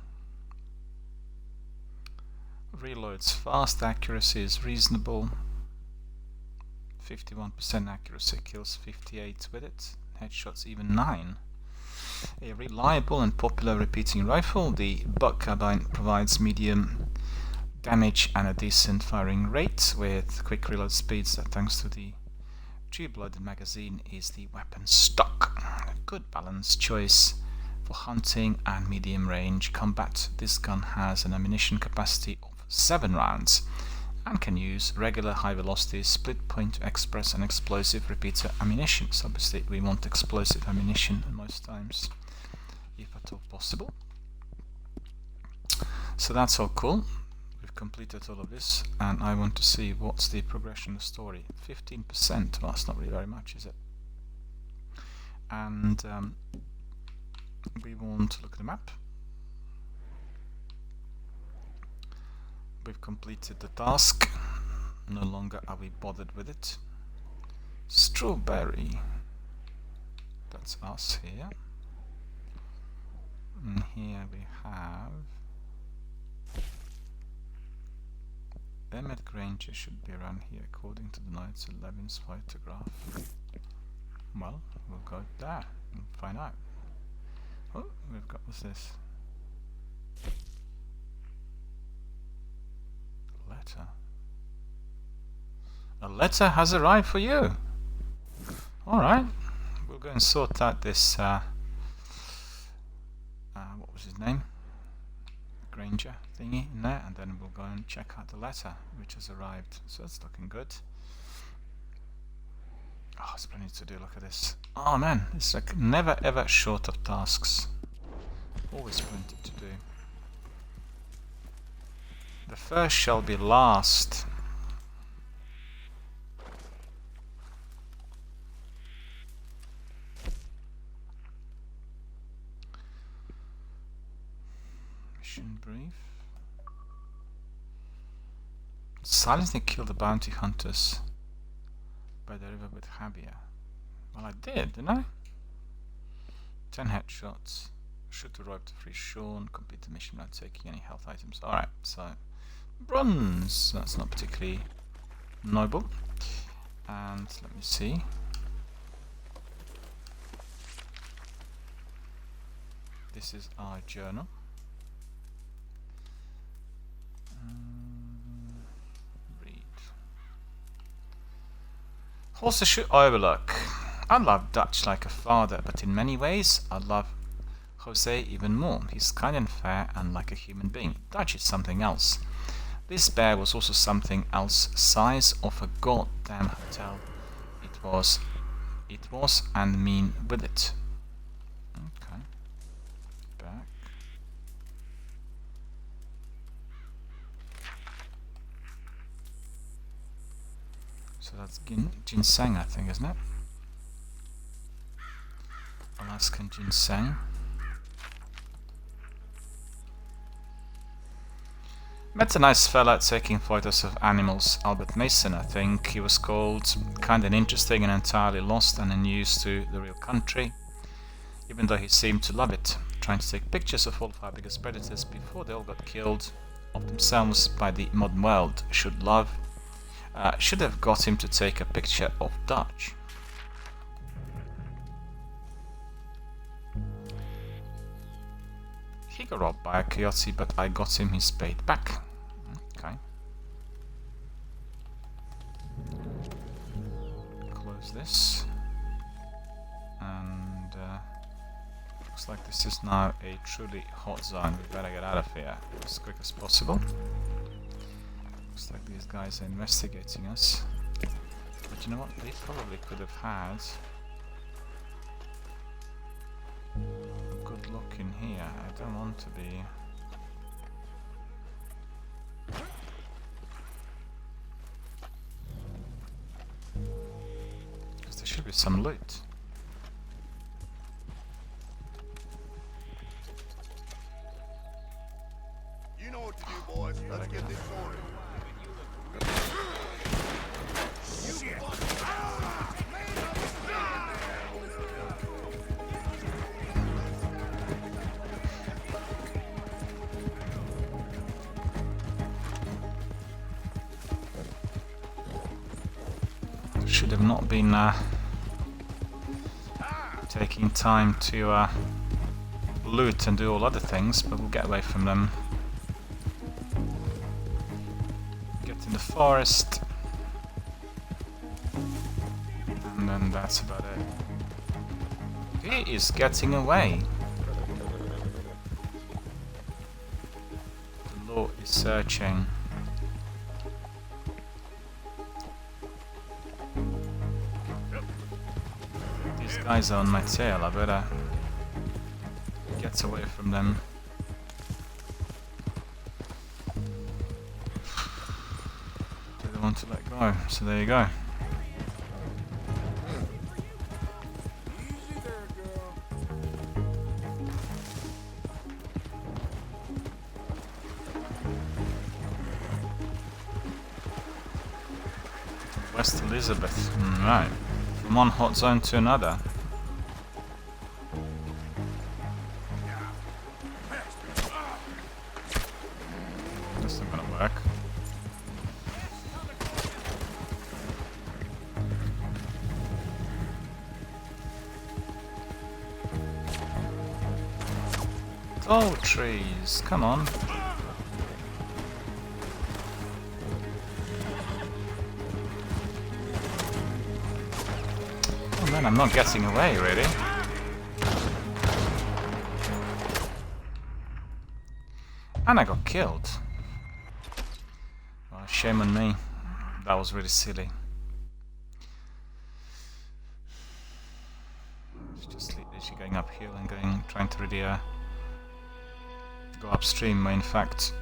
Reloads fast, accuracy is reasonable. 51% accuracy, kills 58 with it. Headshots even 9. A reliable and popular repeating rifle, the buck carbine provides medium damage and a decent firing rate with quick reload speeds that, thanks to the tube-loaded magazine, is the weapon stock. A good balanced choice for hunting and medium range combat. This gun has an ammunition capacity of 7 rounds and can use regular high velocity split point express and explosive repeater ammunition. So obviously we want explosive ammunition most times, if at all possible. So that's all cool. We've completed all of this, and I want to see what's the progression of the story. 15%, well, that's not really very much, is it? And we want to look at the map. We've completed the task. No longer are we bothered with it. Strawberry. That's us here. And here we have Emmett Granger should be around here according to the Knights 11's photograph. Well, we'll go there and find out. Oh, we've got, what's this? Letter. A letter has arrived for you. Alright, we'll go and sort out this, what was his name? Granger thingy in there, and then we'll go and check out the letter which has arrived. So that's looking good. Oh, there's plenty to do, look at this. Oh man, it's like never ever short of tasks. Always plenty to do. The first shall be last. Mission brief. Silently kill the bounty hunters by by the river with Javier. Well, I did, didn't I? 10 headshots. Shoot to rope to free Sean. Complete the mission without taking any health items. Alright, so bronze. That's not particularly noble. And let me see. This is our journal. Read. Horses should overlook. I love Dutch like a father, but in many ways I love Jose even more. He's kind and fair and like a human being. Dutch is something else. This bear was also something else. Size of a goddamn hotel. It was and mean with it. Okay. Back. So that's ginseng, I think, isn't it? Alaskan ginseng. Met a nice fella taking photos of animals, Albert Mason, I think he was called. Kind and interesting and entirely lost and unused to the real country, even though he seemed to love it. Trying to take pictures of all of our biggest predators before they all got killed of themselves by the modern world. Should have got him to take a picture of Dutch. He got robbed by a coyote, but I got him his spade back. Okay. Close this. And looks like this is now a truly hot zone. We better get out of here as quick as possible. Looks like these guys are investigating us. But you know what? They probably could have had a good look in here. I don't want to be. Because there should be some loot. You know what to do, boys. Let's get this sorted. Should have not been taking time to loot and do all other things, but we'll get away from them. Get in the forest, and then that's about it. He is getting away. The law is searching. These guys are on my tail, I better get away from them. They don't want to let go, so there you go. West Elizabeth, right. From one hot zone to another. That's not gonna work. Oh, trees, come on. Oh man, I'm not getting away, really. And I got killed. Well, shame on me. That was really silly. It's just literally going uphill and trying to really go upstream, in fact.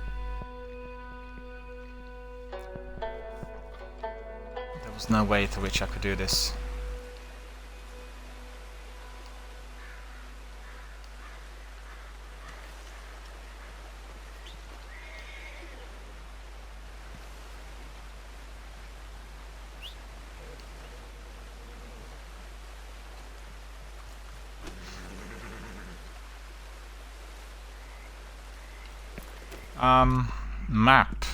There was no way through which I could do this. Map.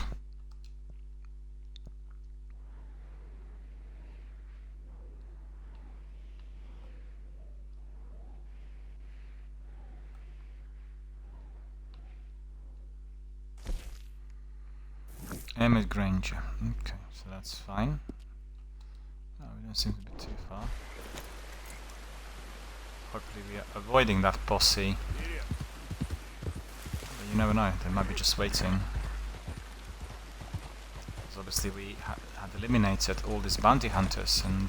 Emmett Granger. Okay, so that's fine. No, we don't seem to be too far. Hopefully we are avoiding that posse. But you never know, they might be just waiting. Because obviously we had eliminated all these bounty hunters and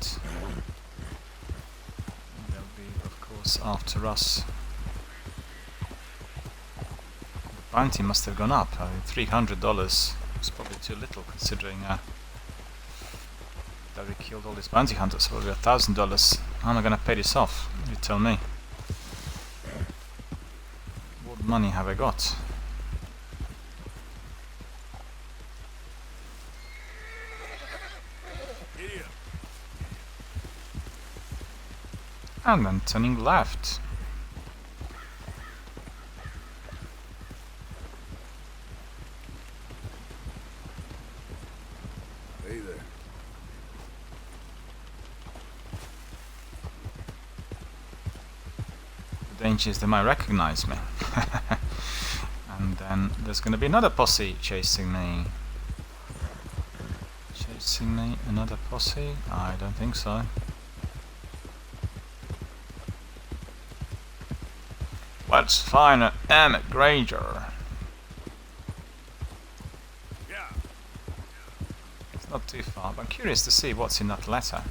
they'll be, of course, after us. The bounty must have gone up. I mean, $300 is probably too little considering that we killed all these bounty hunters for $1,000. How am I gonna pay this off? You tell me. What money have I got? And then turning left. Hey there. The danger is they might recognize me. And then there's going to be another posse chasing me. Chasing me? Another posse? I don't think so. Let's find an Emmett Granger. It's not too far, but I'm curious to see what's in that letter.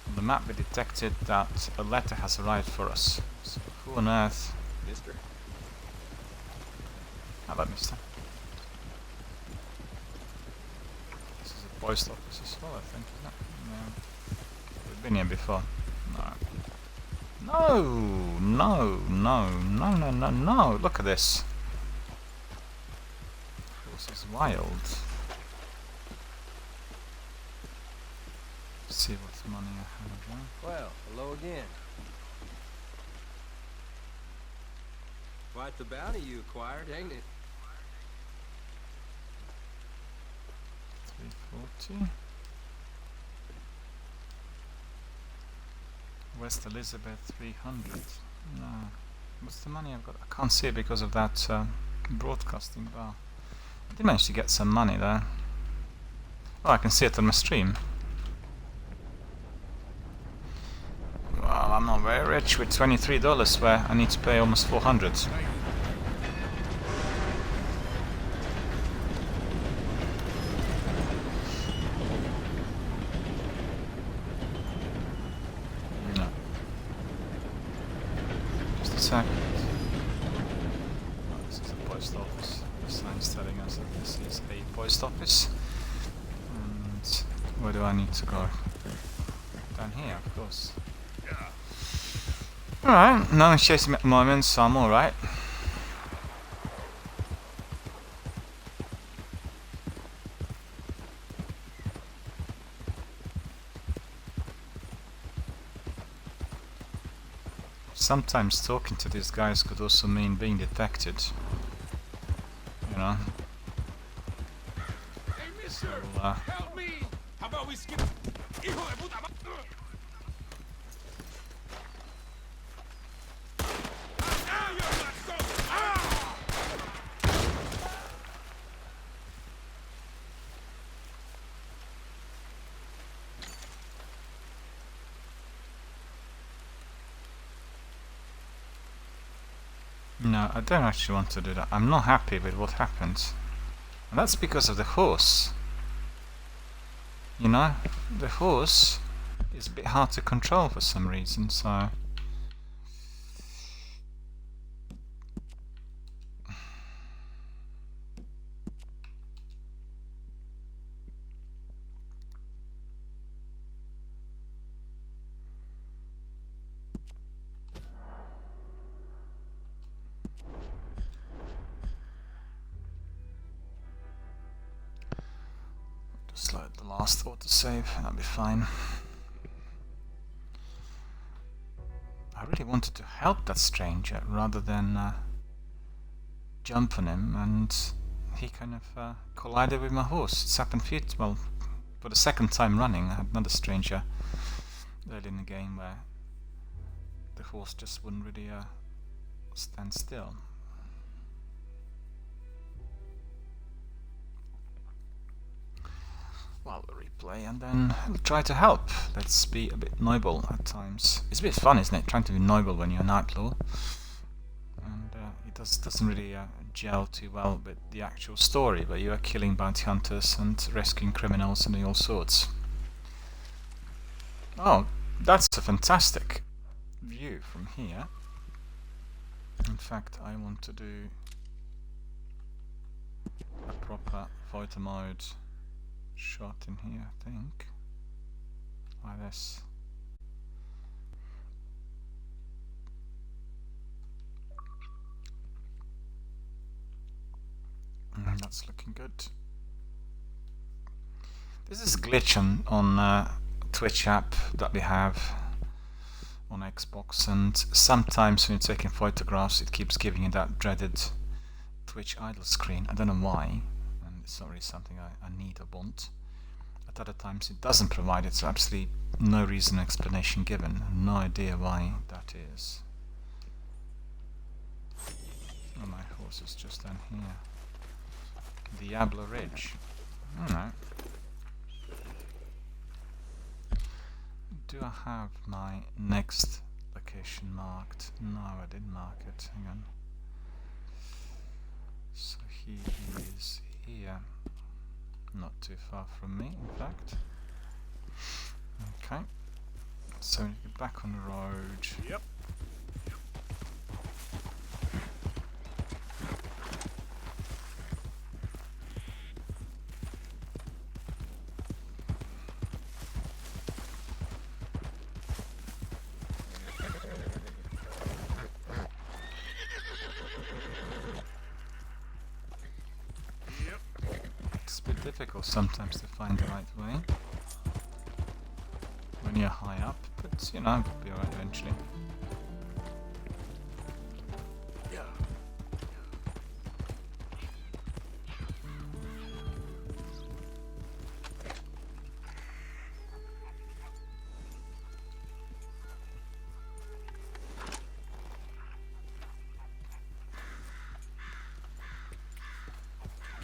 On the map we detected that a letter has arrived for us. So who on earth... Mister? How about mister? This is a post office as well, I think, isn't it? No. We've been here before. No. No, no, no, no, no, no, no. Look at this. This is wild. Let's see what money I have now. Well, hello again. Quite the bounty you acquired, ain't it? 340. West Elizabeth 300. No. What's the money I've got? I can't see it because of that broadcasting bar. I did manage to get some money there. Oh, I can see it on my stream. Well, I'm not very rich with $23 where I need to pay almost 400. No. Just a second. Oh, this is a post office. The sign's telling us that this is a post office. And where do I need to go? Down here, of course. Alright, no one's chasing me at the moment, so I'm alright. Sometimes talking to these guys could also mean being detected. You know? Hey, mister! So, Help me! How about we skip... Hijo de puta ma- Ah, you're not so- Ah! no, I don't actually want to do that. I'm not happy with what happened. And that's because of the horse. You know? The horse is a bit hard to control for some reason, so... Just like the last autosave, that'll be fine. I really wanted to help that stranger rather than jump on him, and he kind of collided with my horse. It's happened well, for the second time running. I had another stranger early in the game where the horse just wouldn't really stand still. Well, we'll replay and then we'll try to help. Let's be a bit noble at times. It's a bit fun, isn't it? Trying to be noble when you're an outlaw. And it doesn't really gel too well with the actual story, but you are killing bounty hunters and rescuing criminals and doing all sorts. Oh, that's a fantastic view from here. In fact, I want to do a proper photo mode shot in here, I think, like this. That's looking good. This is a glitch on Twitch app that we have on Xbox, and sometimes when you're taking photographs it keeps giving you that dreaded Twitch idle screen. I don't know why, and it's not really something I need or want. At other times it doesn't provide it, so absolutely no reason or explanation given. No idea why that is. Oh, my horse is just down here. Diablo Ridge. Alright. Do I have my next location marked? No, I didn't mark it. Hang on. So he is here. Not too far from me, in fact. Okay. So we need to get back on the road. Yep. It's a bit difficult sometimes to find the right way when you're high up, but you know, it'll be alright eventually.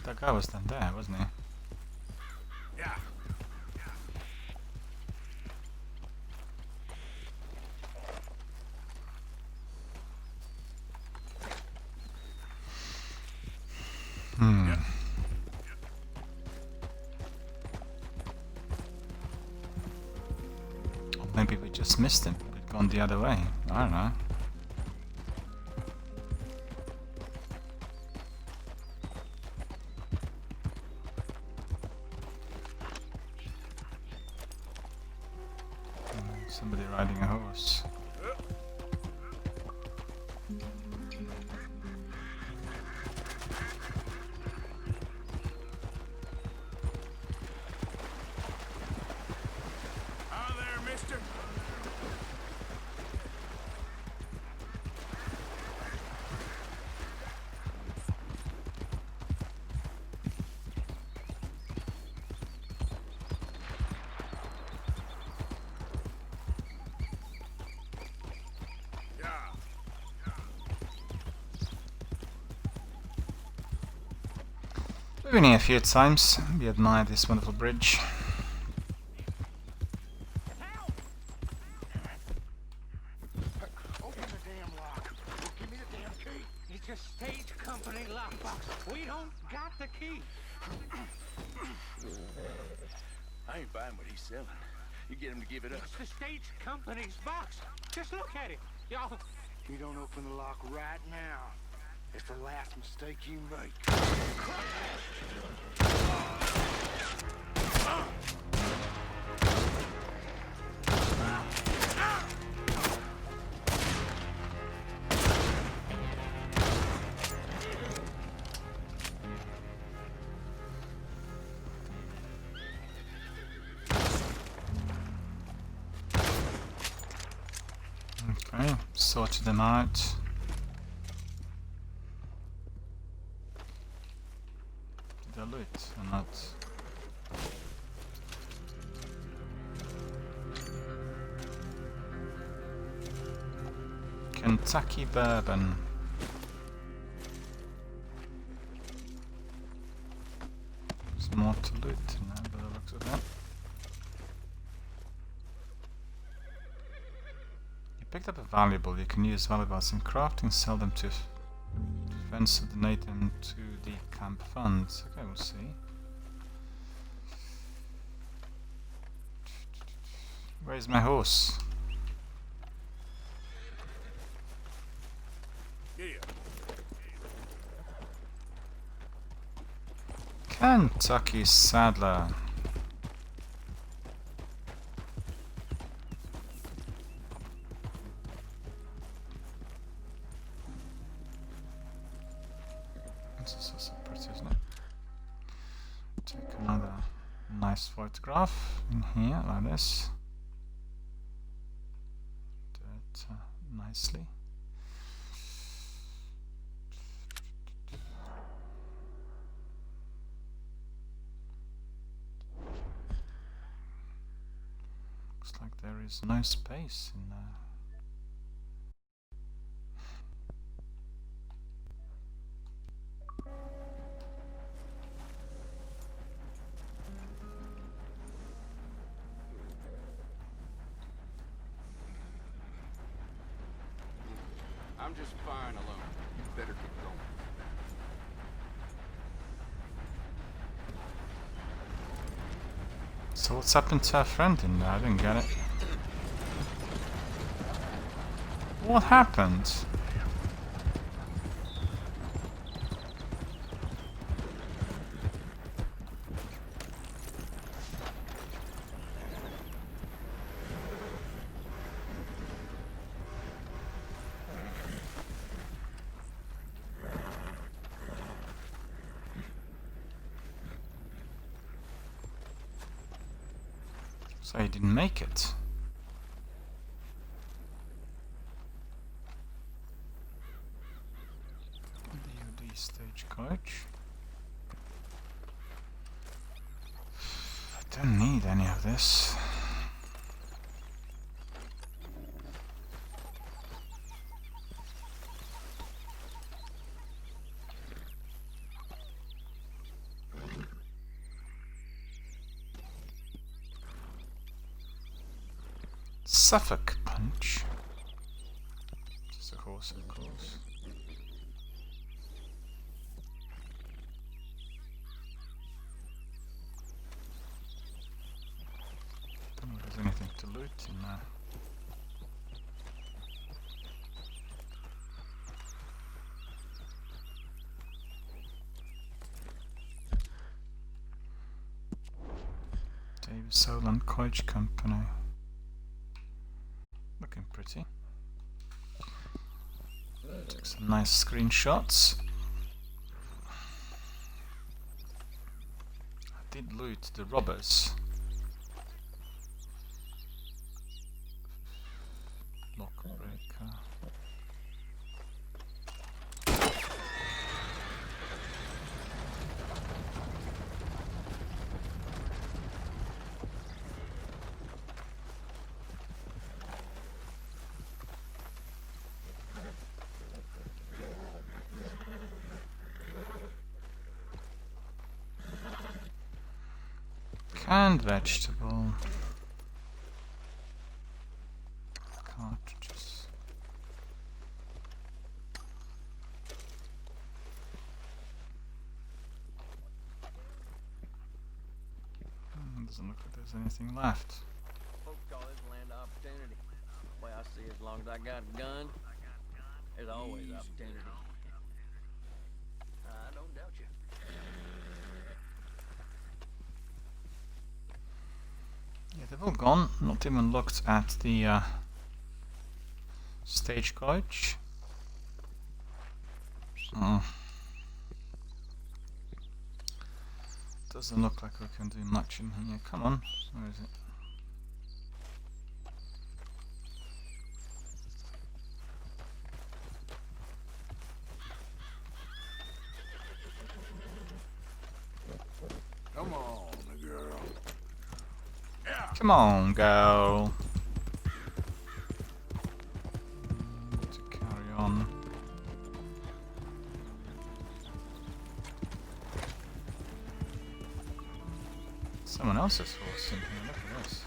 That guy was down there, wasn't he? Yeah. Hmm. Or maybe we just missed him. We'd gone the other way. I don't know. Somebody riding a horse. Hi there, mister. We've been here a few times. We admire this wonderful bridge. Open the damn lock. Give me the damn key. It's a stage company lockbox. We don't got the key. I ain't buying what he's selling. You get him to give it up. It's the stage company's box. Just look at it. Y'all. You don't open the lock right now. It's the last mistake you make. Okay, sorted them out. Kentucky bourbon. There's more to loot now, by the looks of that. You picked up a valuable. You can use valuables in crafting, sell them to friends, or donate them to the camp funds. Okay, we'll see. Where's my horse? Kentucky Saddler. This is also pretty, isn't it? Take another nice photograph in here, like this. Do it nicely. Looks like there is no space in there. I'm just fine alone. You better keep going. So what's happened to our friend in there? I didn't get it. What happened? So he didn't make it. DOD stagecoach. I don't need any of this. Suffolk punch. Just a horse, of course. Don't know if there's anything to loot in there. Davis Solan Coach Company. Looking pretty. Took some nice screenshots. I did loot the robbers. Lock breaker. Canned vegetable. Cartridges. Doesn't look like there's anything left. Folks call this land of opportunity. The way I see it, as long as I got a gun, there's always opportunity. I don't doubt you. Yeah, they've all gone. Not even looked at the stagecoach. So doesn't look like we can do much in here. Come on, where is it? Come on, girl. Come on, girl. To gone. Someone else's horse in here, look at this.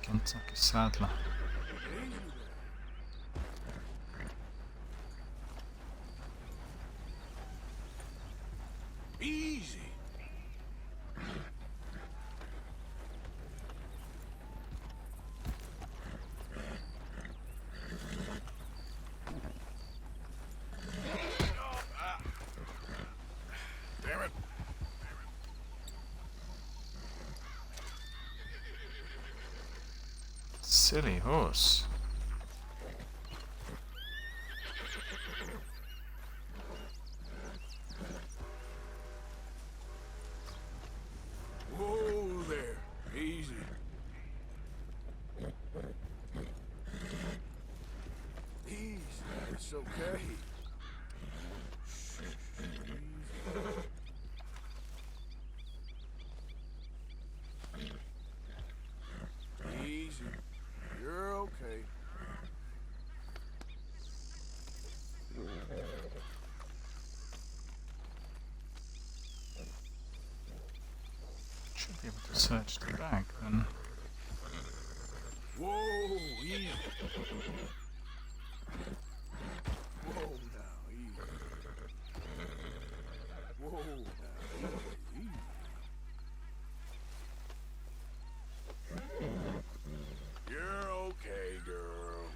Kentucky Saddler. Easy. Damn it. Silly horse. Whoa there. Easy. Easy. It's okay. Easy. You're okay. Should be able to search the bag then. Whoa, easy. Whoa now, easy. Whoa now, easy. You're okay, girl.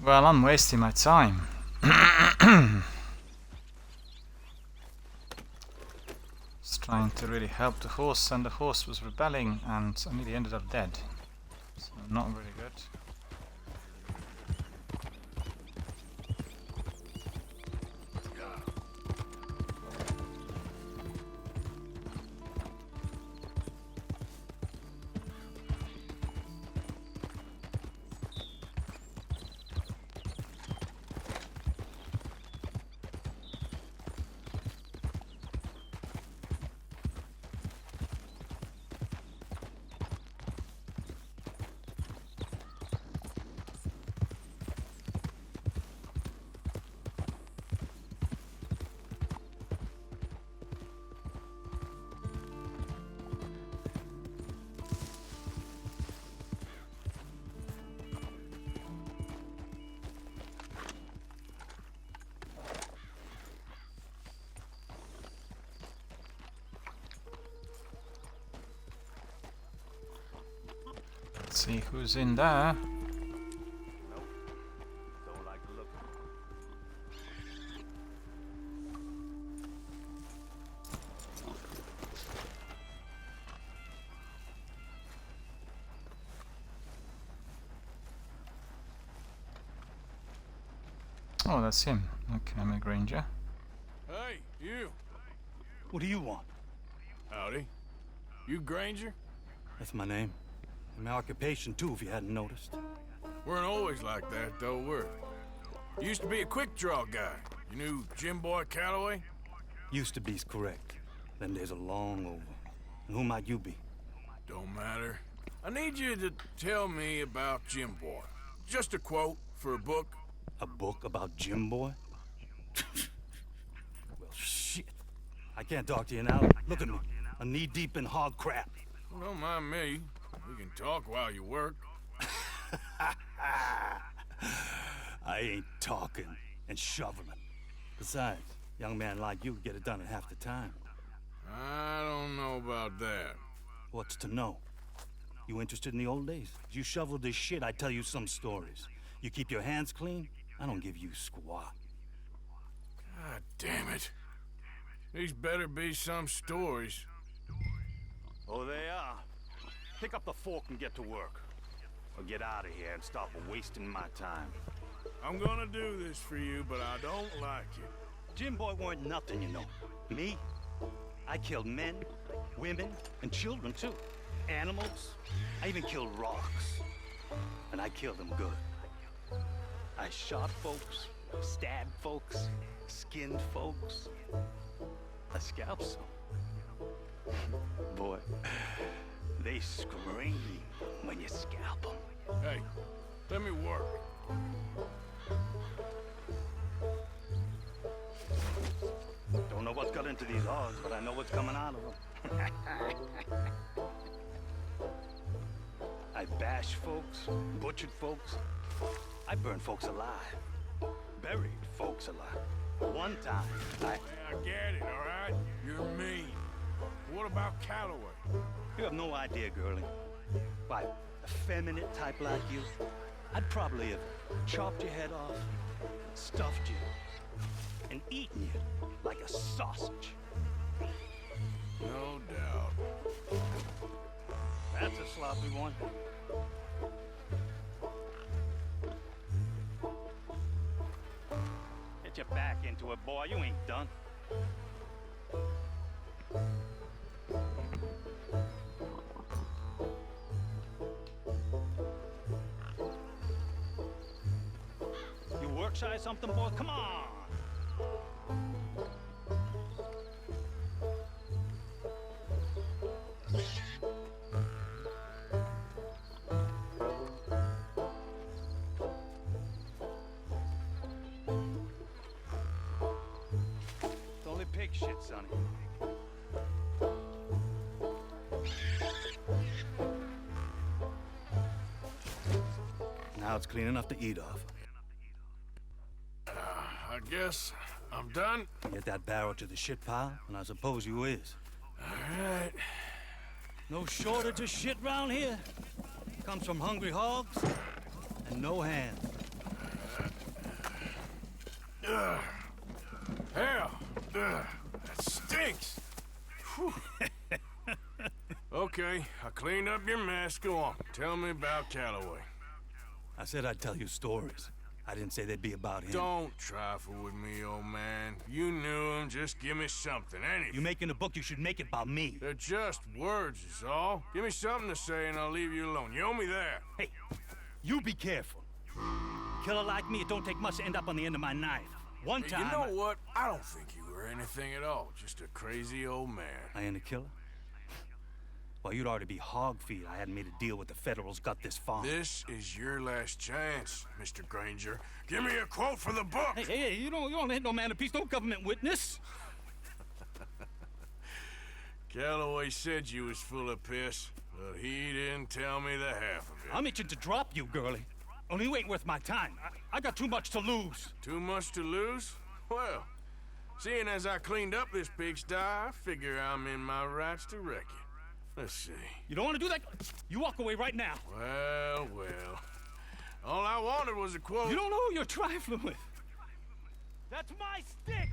Well, I'm wasting my time. Just trying to really help the horse, and the horse was rebelling, and I nearly ended up dead. So not really good. Let's see who's in there. Don't like the look. Oh, that's him. Okay, I'm a Granger. Hey, you. What do you want? Howdy. You Granger? That's my name. And my occupation, too, if you hadn't noticed. Weren't always like that, though, were we? Used to be a quick draw guy. You knew Jim Boy Calloway? Used to be's correct. Them days are long over. And who might you be? Don't matter. I need you to tell me about Jim Boy. Just a quote for a book. A book about Jim Boy? Well, shit. I can't talk to you now. Look at me. I'm knee-deep in hog crap. Don't mind me. We can talk while you work. I ain't talking and shoveling. Besides, young man like you get it done in half the time. I don't know about that. What's to know? You interested in the old days? You shoveled this shit, I tell you some stories. You keep your hands clean, I don't give you squat. God damn it. These better be some stories. Oh, they are. Pick up the fork and get to work. or get out of here and stop wasting my time. I'm gonna do this for you, but I don't like it. Jim Boy weren't nothing, you know. Me? I killed men, women, and children, too. Animals. I even killed rocks. And I killed them good. I shot folks, stabbed folks, skinned folks. I scalped some. Boy, they scream when you scalp them. Hey, let me work. Don't know what's got into these hogs, but I know what's coming out of them. I bashed folks, butchered folks. I burned folks alive. Buried folks alive. One time, I get it, all right? You're mean. What about Calloway? You have no idea, girlie. By a feminine type like you, I'd probably have chopped your head off, stuffed you, and eaten you like a sausage. No doubt. That's a sloppy one. Get your back into it, boy. You ain't done. You work shy something, boy? Come on! It's only pig shit, Sonny. Now it's clean enough to eat off. I guess I'm done. Get that barrel to the shit pile, and I suppose you is. All right. No shortage of shit round here. Comes from hungry hogs and no hands. Hell, that stinks. Okay, I cleaned up your mess. Go on, tell me about Calloway. I said I'd tell you stories. I didn't say they'd be about him. Don't trifle with me, old man. You knew him. Just give me something, anything. You making a book, you should make it about me. They're just words, is all. Give me something to say and I'll leave you alone. You owe me that. Hey, you be careful. A killer like me, it don't take much to end up on the end of my knife. One Hey, time... you know what? I don't think you were anything at all. Just a crazy old man. I ain't a killer? Well, you'd already be hog feed. I hadn't made a deal with the Federals, got this far. This is your last chance, Mr. Granger. Give me a quote for the book. Hey, you don't hit no man of peace, no government witness. Calloway said you was full of piss, but he didn't tell me the half of it. I'm itching to drop you, girlie. Only you ain't worth my time. I got too much to lose. Too much to lose? Well, seeing as I cleaned up this pigsty, I figure I'm in my rights to wreck it. Let's see. You don't want to do that? You walk away right now. Well. All I wanted was a quote. You don't know who you're trifling with. That's my stick!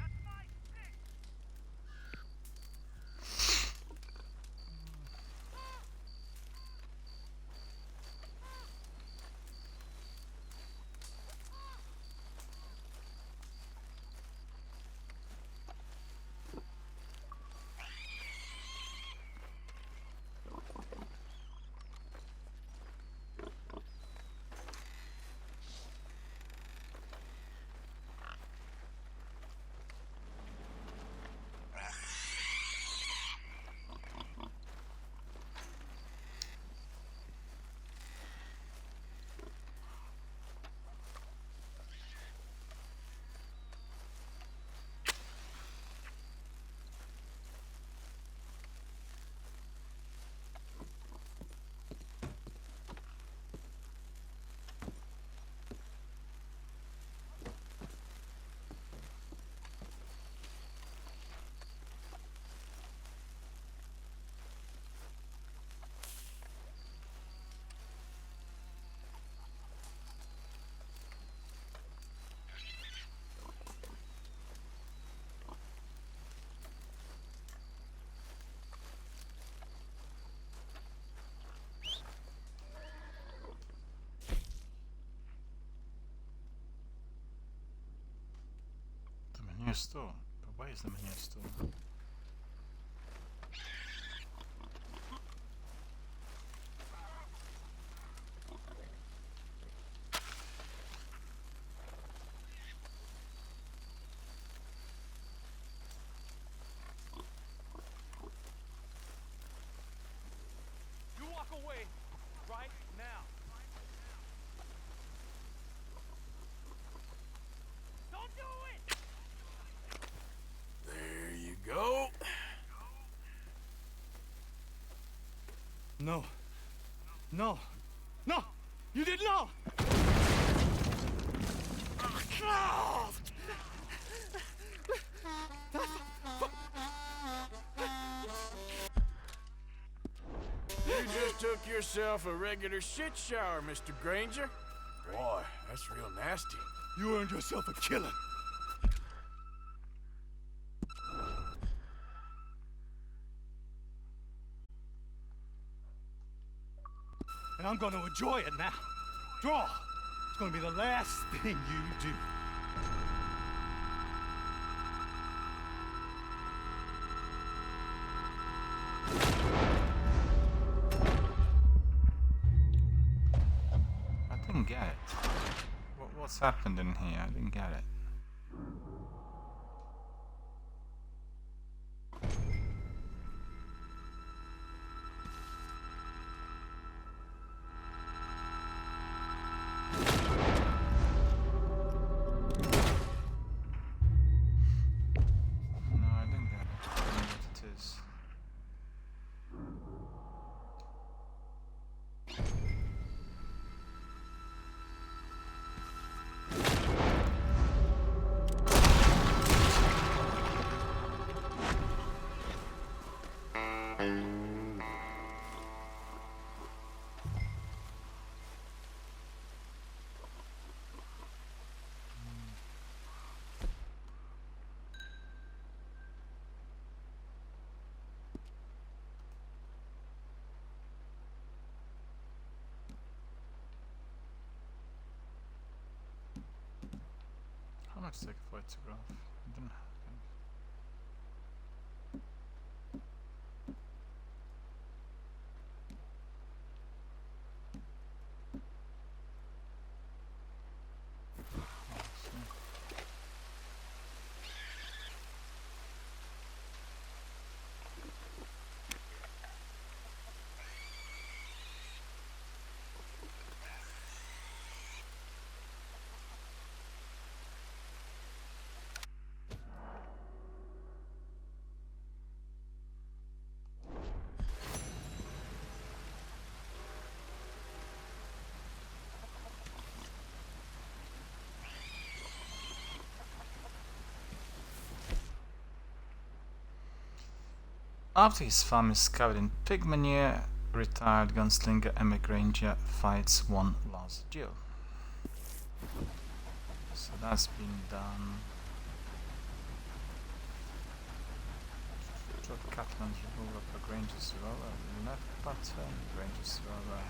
menu store. But where is the menu store? You walk away right now. Don't do it! There you go. No. No. No! You did not! You just took yourself a regular shit shower, Mr. Granger. Boy, that's real nasty. You earned yourself a killing. And I'm gonna enjoy it now. Draw! It's gonna be the last thing you do. I didn't get it. What's happened in here? I didn't get it. No, I didn't get it. I don't know what it is. How much take a photograph? I didn't have it. After his farm is covered in pig manure, retired gunslinger Emma Granger fights one last duel. So that's been done. Drop Catman's removal for Granger's roller. Left button, Granger's roller.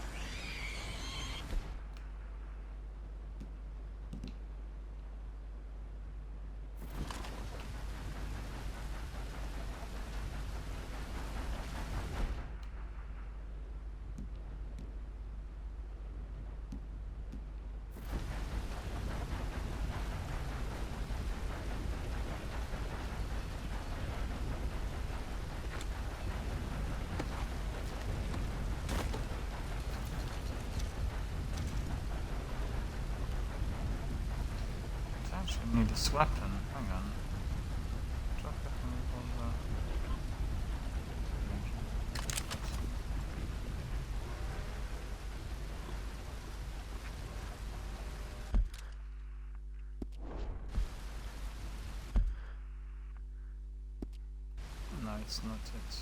Actually need this weapon. Hang on. Drop weapon revolver. No, it's not it.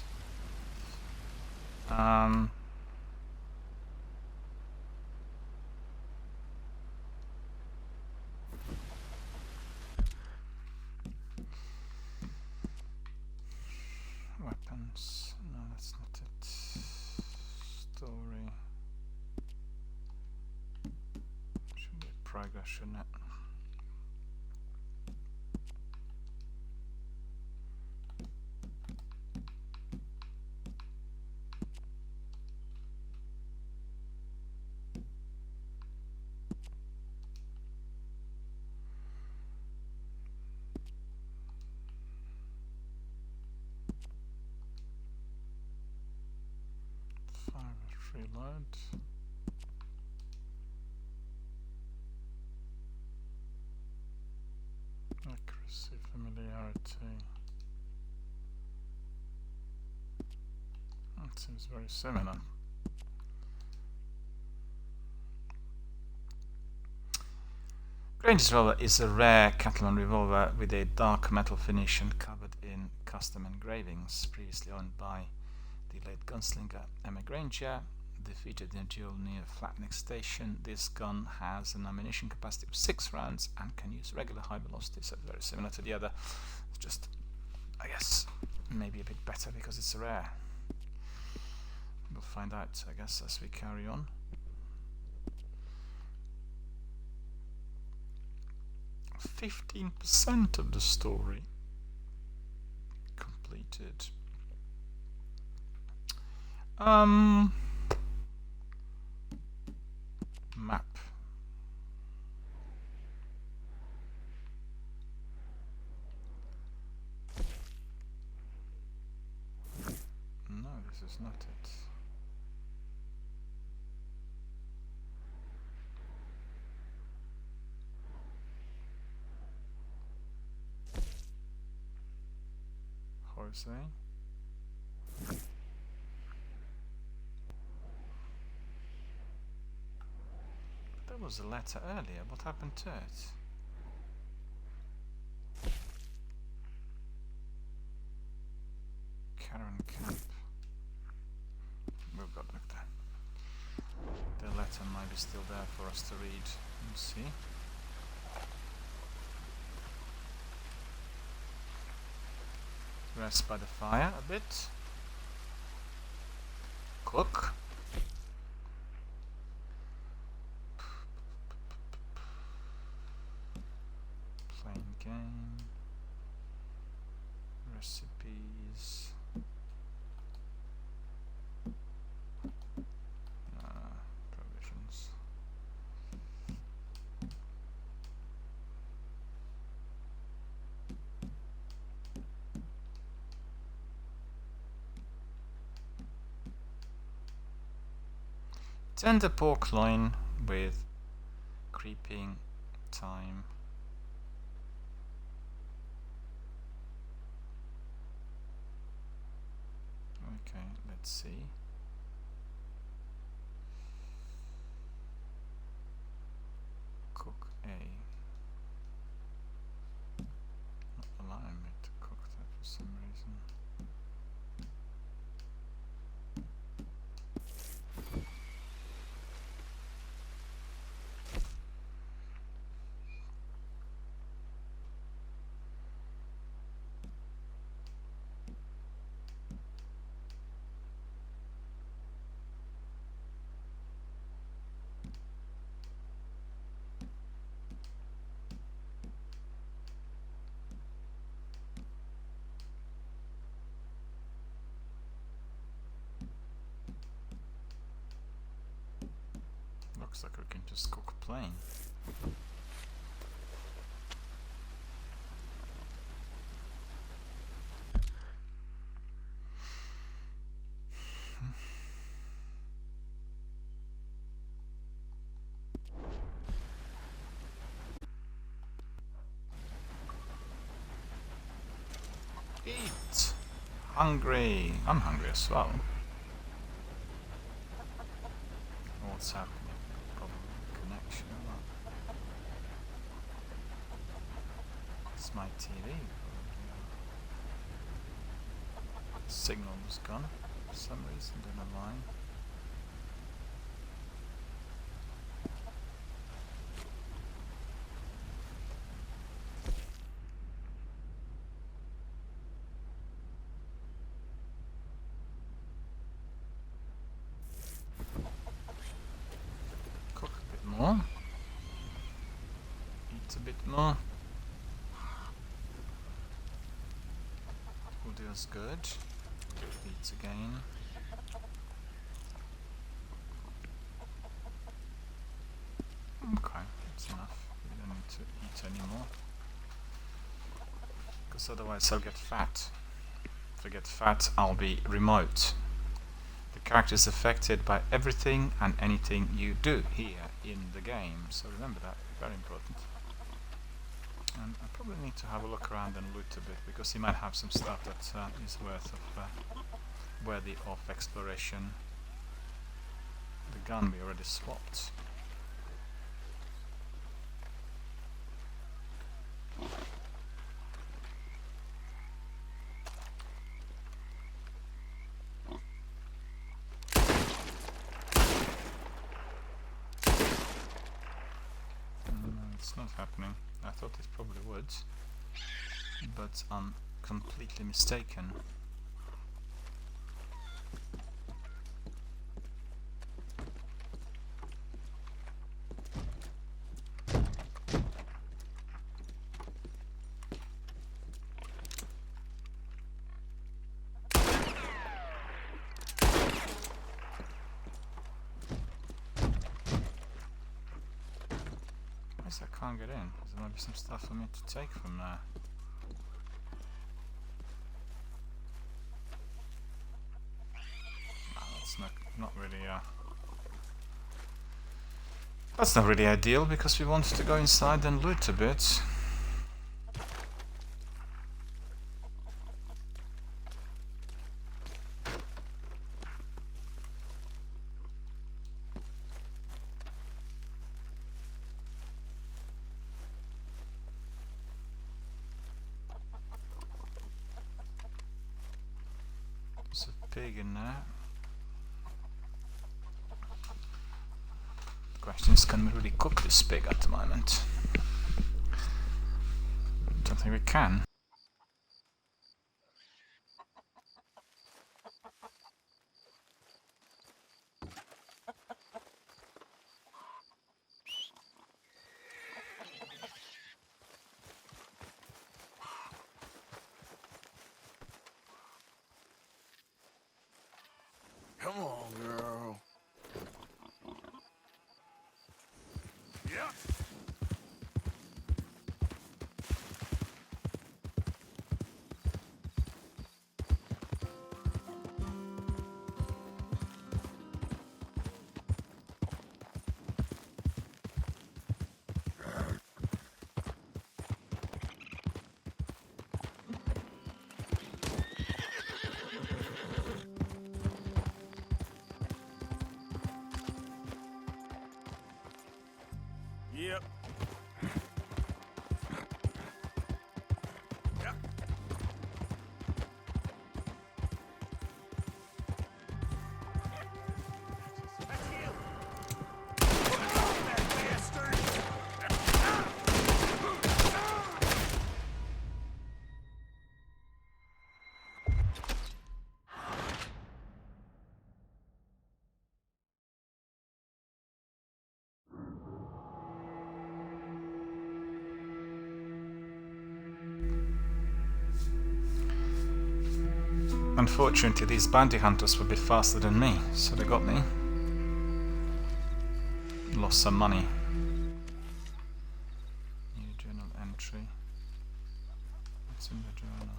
Weapons. No, that's not it. Story. Should be progress, shouldn't it? reload. Accuracy, familiarity. That seems very similar. Grange's revolver is a rare Catalan revolver with a dark metal finish and covered in custom engravings. Previously owned by the late gunslinger Emma Granger, defeated in a duel near Flatneck Station. This gun has an ammunition capacity of 6 rounds and can use regular high velocity, so very similar to the other. It's just, I guess, maybe a bit better because it's rare. We'll find out, I guess, as we carry on. %15% of the story completed. Map. No, this is not it. Jose. There was a letter earlier. What happened to it? Karen Camp. We'll go back there. The letter might be still there for us to read and see. Rest by the fire a bit. Cook. Playing game. Recipes. Provisions. Tender pork loin with creeping thyme. Okay, let's see. Cook A. Not allowing me to cook that for some reason. Looks like we can just cook plain. Eat! Hungry! I'm hungry as well. What's happening? Connection. It's my TV. The signal was gone for some reason, don't know why. Cook a bit more. Eat a bit more. Will do us good. Eat again. Okay, that's enough. We don't need to eat anymore. Otherwise I'll get fat. If I get fat, I'll be remote. The character is affected by everything and anything you do here in the game, so remember that, very important. And I probably need to have a look around and loot a bit, because he might have some stuff that is worthy of exploration. The gun we already swapped. It's not happening. I thought it probably would, but I'm completely mistaken. I can't get in. There might be some stuff for me to take from there. No, that's not really that's not really ideal, because we wanted to go inside and loot a bit. There's a pig in there. The question is, can we really cook this pig at the moment? Don't think we can. Come on, girl. Yeah. Yep. Yeah. That's you. That bastard. Unfortunately, these bounty hunters were a bit faster than me, so they got me. Lost some money. New journal entry. What's in the journal?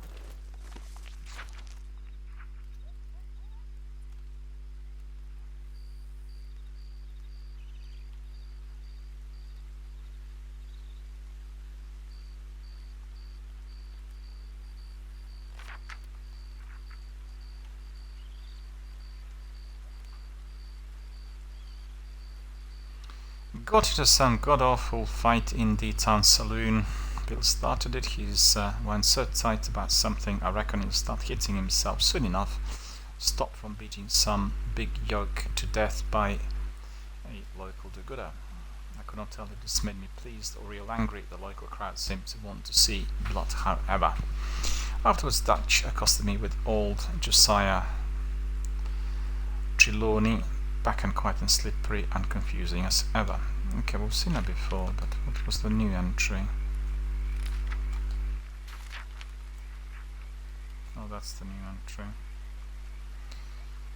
Got into some god-awful fight in the town saloon. Bill started it. He's went so tight about something, I reckon he'll start hitting himself soon enough. Stop from beating some big yoke to death by a local do-gooder. I could not tell if this made me pleased or real angry. The local crowd seemed to want to see blood, however. Afterwards, Dutch accosted me with old Josiah Trelawney, back and quiet and slippery and confusing as ever. Okay, we've seen her before, but what was the new entry? Oh, that's the new entry.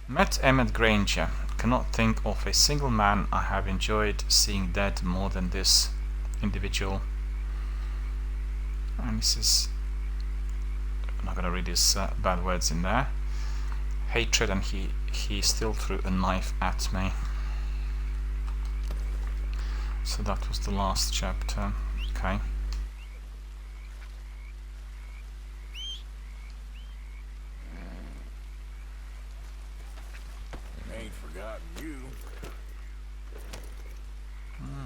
Met Emmett Granger. Cannot think of a single man I have enjoyed seeing dead more than this individual. And this is... I'm not going to read these bad words in there. Hatred and he still threw a knife at me. So that was the last chapter. Okay. Ain't forgotten you.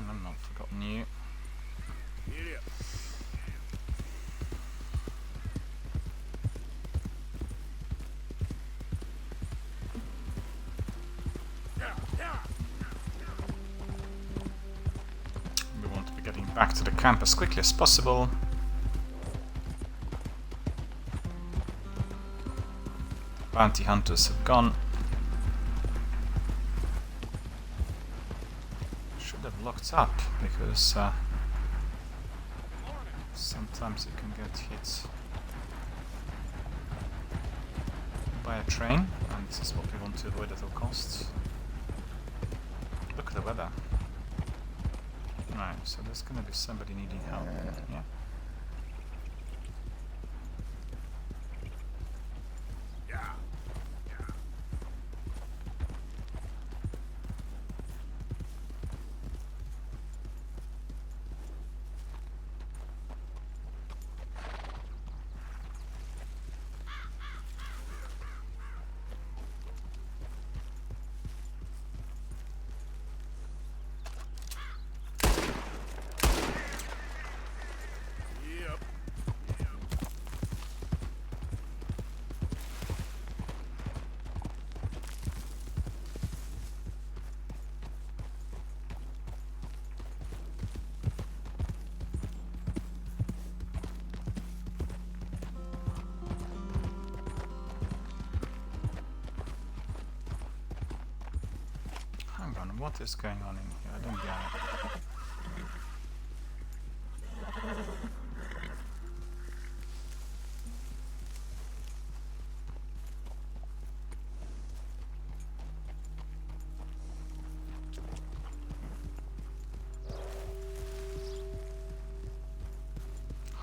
I've not forgotten you. Get up. We want to be getting back to the camp as quickly as possible. Bounty hunters have gone. Should have locked up because sometimes you can get hit by a train, and this is what we want to avoid at all costs. Look at the weather. Right, so there's gonna be somebody needing help. Yeah. Hang on, what is going on in here? I don't get it.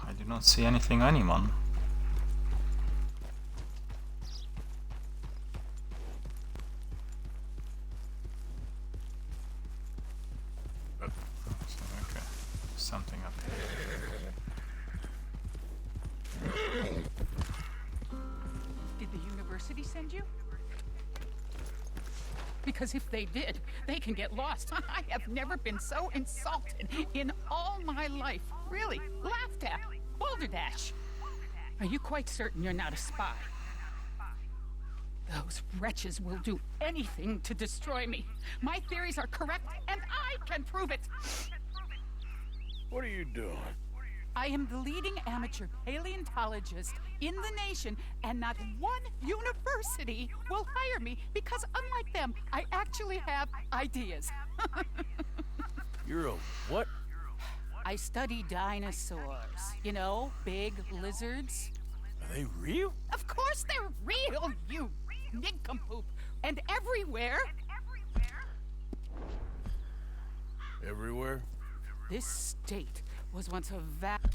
I do not see anything or anyone. Okay, something up here. Did the university send you? Because if they did, they can get lost. I have never been so insulted in all my life. Really, laughed at. Balderdash. Are you quite certain you're not a spy? Those wretches will do anything to destroy me. My theories are correct, and I can prove it. What are you doing? I am the leading amateur paleontologist in the nation, and not one university will hire me because, unlike them, I actually have ideas. You're a what? I study dinosaurs. You know, big lizards. Are they real? Of course they're real, you nincompoop. And everywhere. Everywhere? This state was once a vast,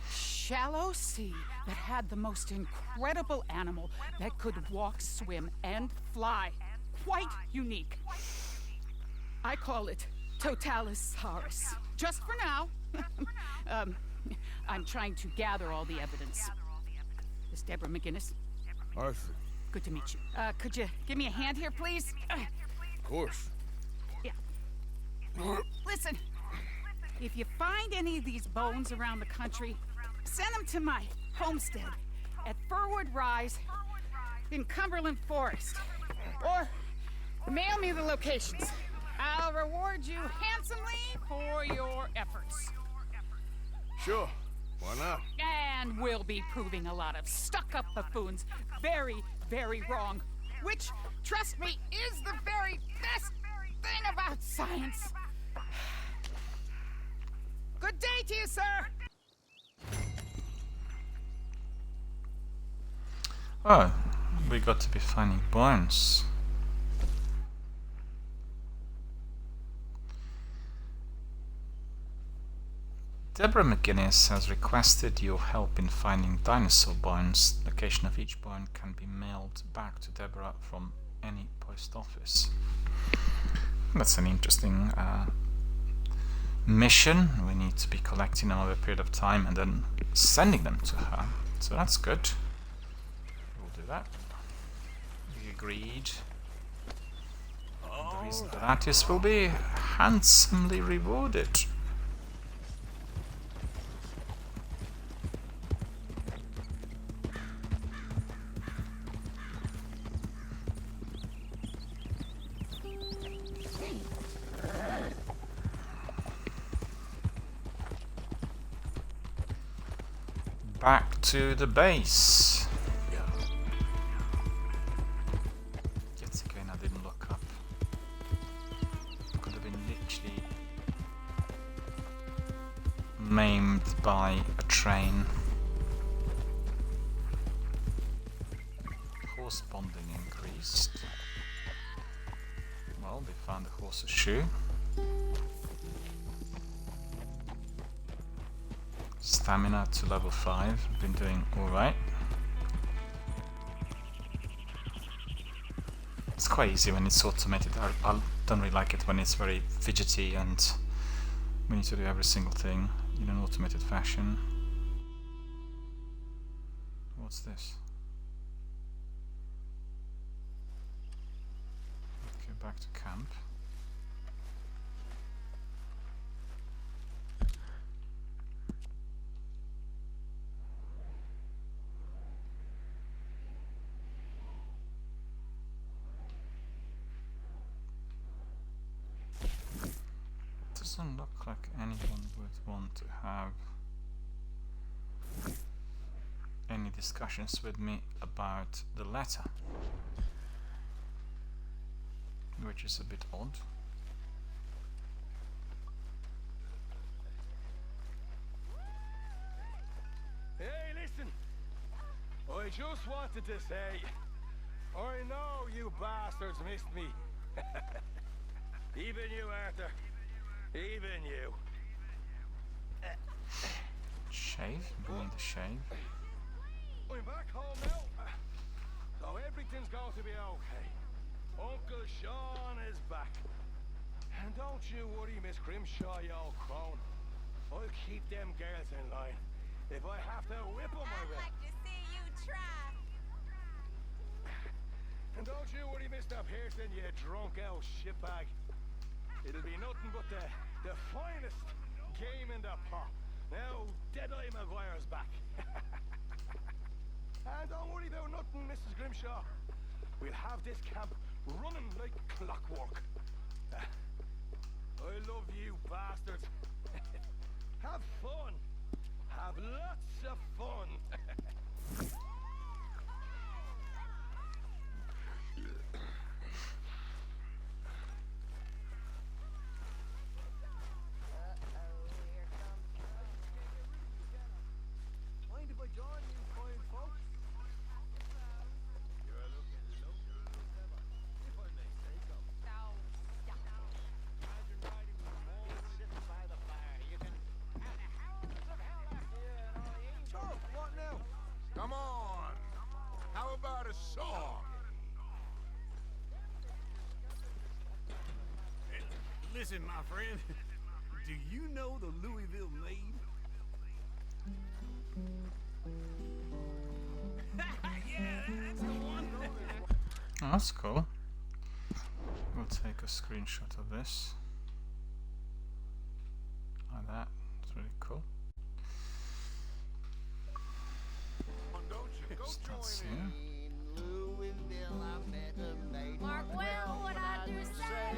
shallow sea that had the most incredible animal that could walk, swim, and fly. Quite unique. I call it Totalisaurus. Just for now. I'm trying to gather all the evidence. Miss Deborah McGinnis. Arthur. Good to meet you. Could you give me a hand here, please? Of course. Yeah. Listen, if you find any of these bones around the country, send them to my homestead at Furwood Rise in Cumberland Forest. Or mail me the locations. I'll reward you handsomely for your efforts. Sure. Why not? And we'll be proving a lot of stuck-up buffoons very, very wrong. Which, trust me, is the very best thing about science. Good day to you, sir! Oh, we got to be finding bones. Deborah McGuinness has requested your help in finding dinosaur bones. Location of each bone can be mailed back to Deborah from any post office. That's an interesting mission. We need to be collecting them over a period of time and then sending them to her. So that's good. We'll do that. We agreed. The reason for that is we'll be handsomely rewarded. Back to the base. Yet again, I didn't look up. Could have been literally maimed by a train. Horse bonding increased. Well, we found a horse's shoe. Stamina to level 5, been doing alright. It's quite easy when it's automated. I don't really like it when it's very fidgety and we need to do every single thing in an automated fashion. What's this? Okay, back to camp. Doesn't look like anyone would want to have any discussions with me about the letter, which is a bit odd. Hey, listen! I just wanted to say, I know you bastards missed me. Even you, Arthur. Even you. Shave? We need a shave. I'm back home now, so everything's going to be okay. Uncle Sean is back. And don't you worry, Miss Grimshaw, you old crone. I'll keep them girls in line. If I have to whip them, I will. I'd like to see you try. And don't you worry, Mr. Pearson, you drunk old shitbag. It'll be nothing but the finest game in the pot. Now, Deadeye Maguire's back. And don't worry about nothing, Mrs. Grimshaw. We'll have this camp running like clockwork. I love you, bastards. Have fun. Have lots of fun. Mind if I join you fine folks? You're looking lovely as ever, if I may say so. Imagine riding with them all sitting by the fire. You can have the hounds of hell after you and all the angels. Oh, what now? Come on! How about a song? Listen, my friend. Do you know the Louisville Maid? Yeah, that's the one. Oh, that's cool. We'll take a screenshot of this. Like that. It's really cool. Stats here. Mark well what I do say.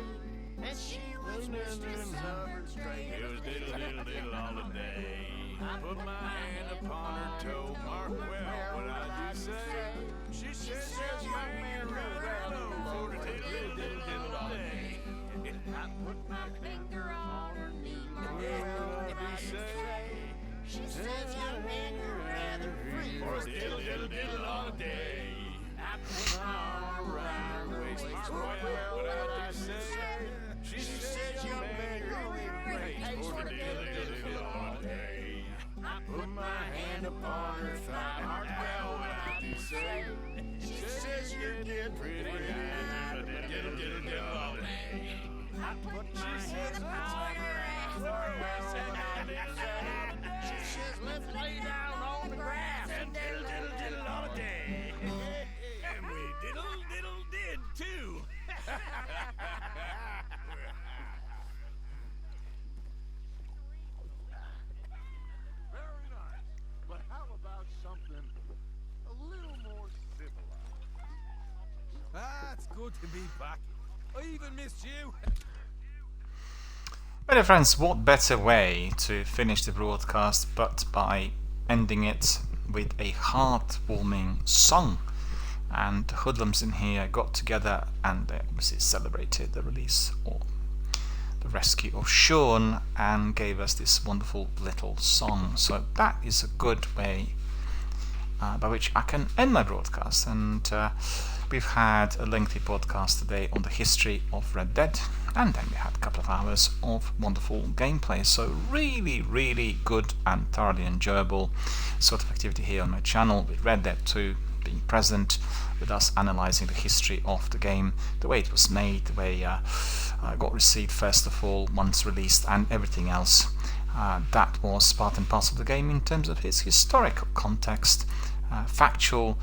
And she was Mistress Summer Train. It was diddle diddle diddle all the day. Put my hand upon her toe. Mark well what I do say. She says my man rather low. For diddle diddle diddle diddle all day. I put my finger on her knee. Well, what I do say. She says young men are rather free. For diddle diddle diddle all day. what I do say. She says, young man, you're in great for the diddle all day. I put my hand upon her thigh, heart well, what I do say. She says you're getting pretty diddle all day. I put my hand upon her ass, heart well, what I do say. She says let's lay down on the grass and diddle all day. And we diddle did too. Very nice. But how about something a little more civilized? Ah, it's good to be back. I even missed you. Well, friends, what better way to finish the broadcast but by ending it with a heartwarming song? And the hoodlums in here got together and they obviously celebrated the release or the rescue of Sean and gave us this wonderful little song. So that is a good way by which I can end my broadcast. And we've had a lengthy podcast today on the history of Red Dead, and then we had a couple of hours of wonderful gameplay. So really good and thoroughly enjoyable sort of activity here on my channel, with Red Dead 2 being present, with us analysing the history of the game, the way it was made, the way it got received first of all, once released, and everything else that was part and parcel of the game in terms of its historical context, factual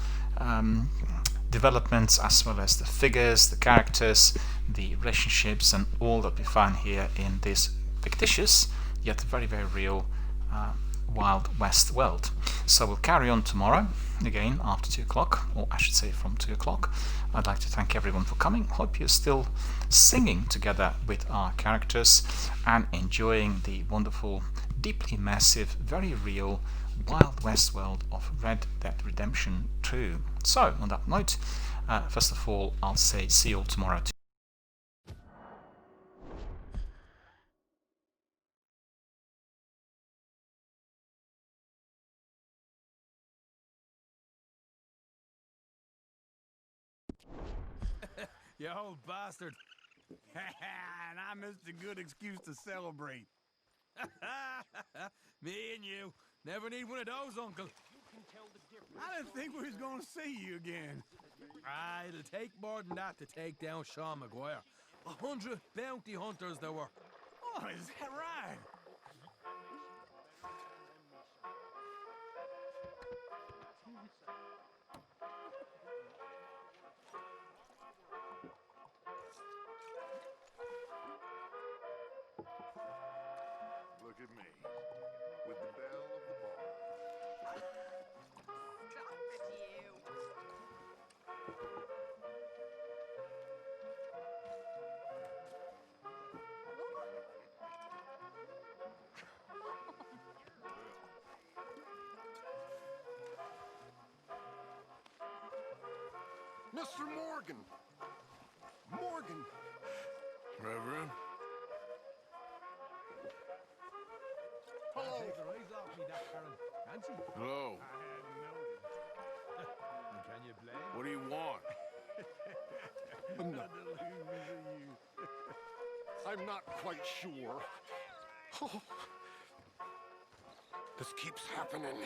developments, as well as the figures, the characters, the relationships, and all that we find here in this fictitious yet very real Wild West world. So we'll carry on tomorrow again after 2 o'clock, or I should say from 2 o'clock. I'd like to thank everyone for coming. Hope you're still singing together with our characters and enjoying the wonderful, deeply immersive, very real Wild West world of Red Dead Redemption 2. So on that note, first of all, I'll say see you all tomorrow. You old bastard. And I missed a good excuse to celebrate. Me and you. Never need one of those, Uncle. I didn't think we was gonna see you again. It'll take more than that to take down Sean Maguire. 100 bounty hunters there were. Oh, is that right? Look at me, with the belle of the ball. Stop it, you. Mr. Morgan! Morgan! Reverend? Hello! Take her eyes off me, that Karen. Fancy? Hello. Can you play? What do you want? I'm not quite sure. Oh. This keeps happening.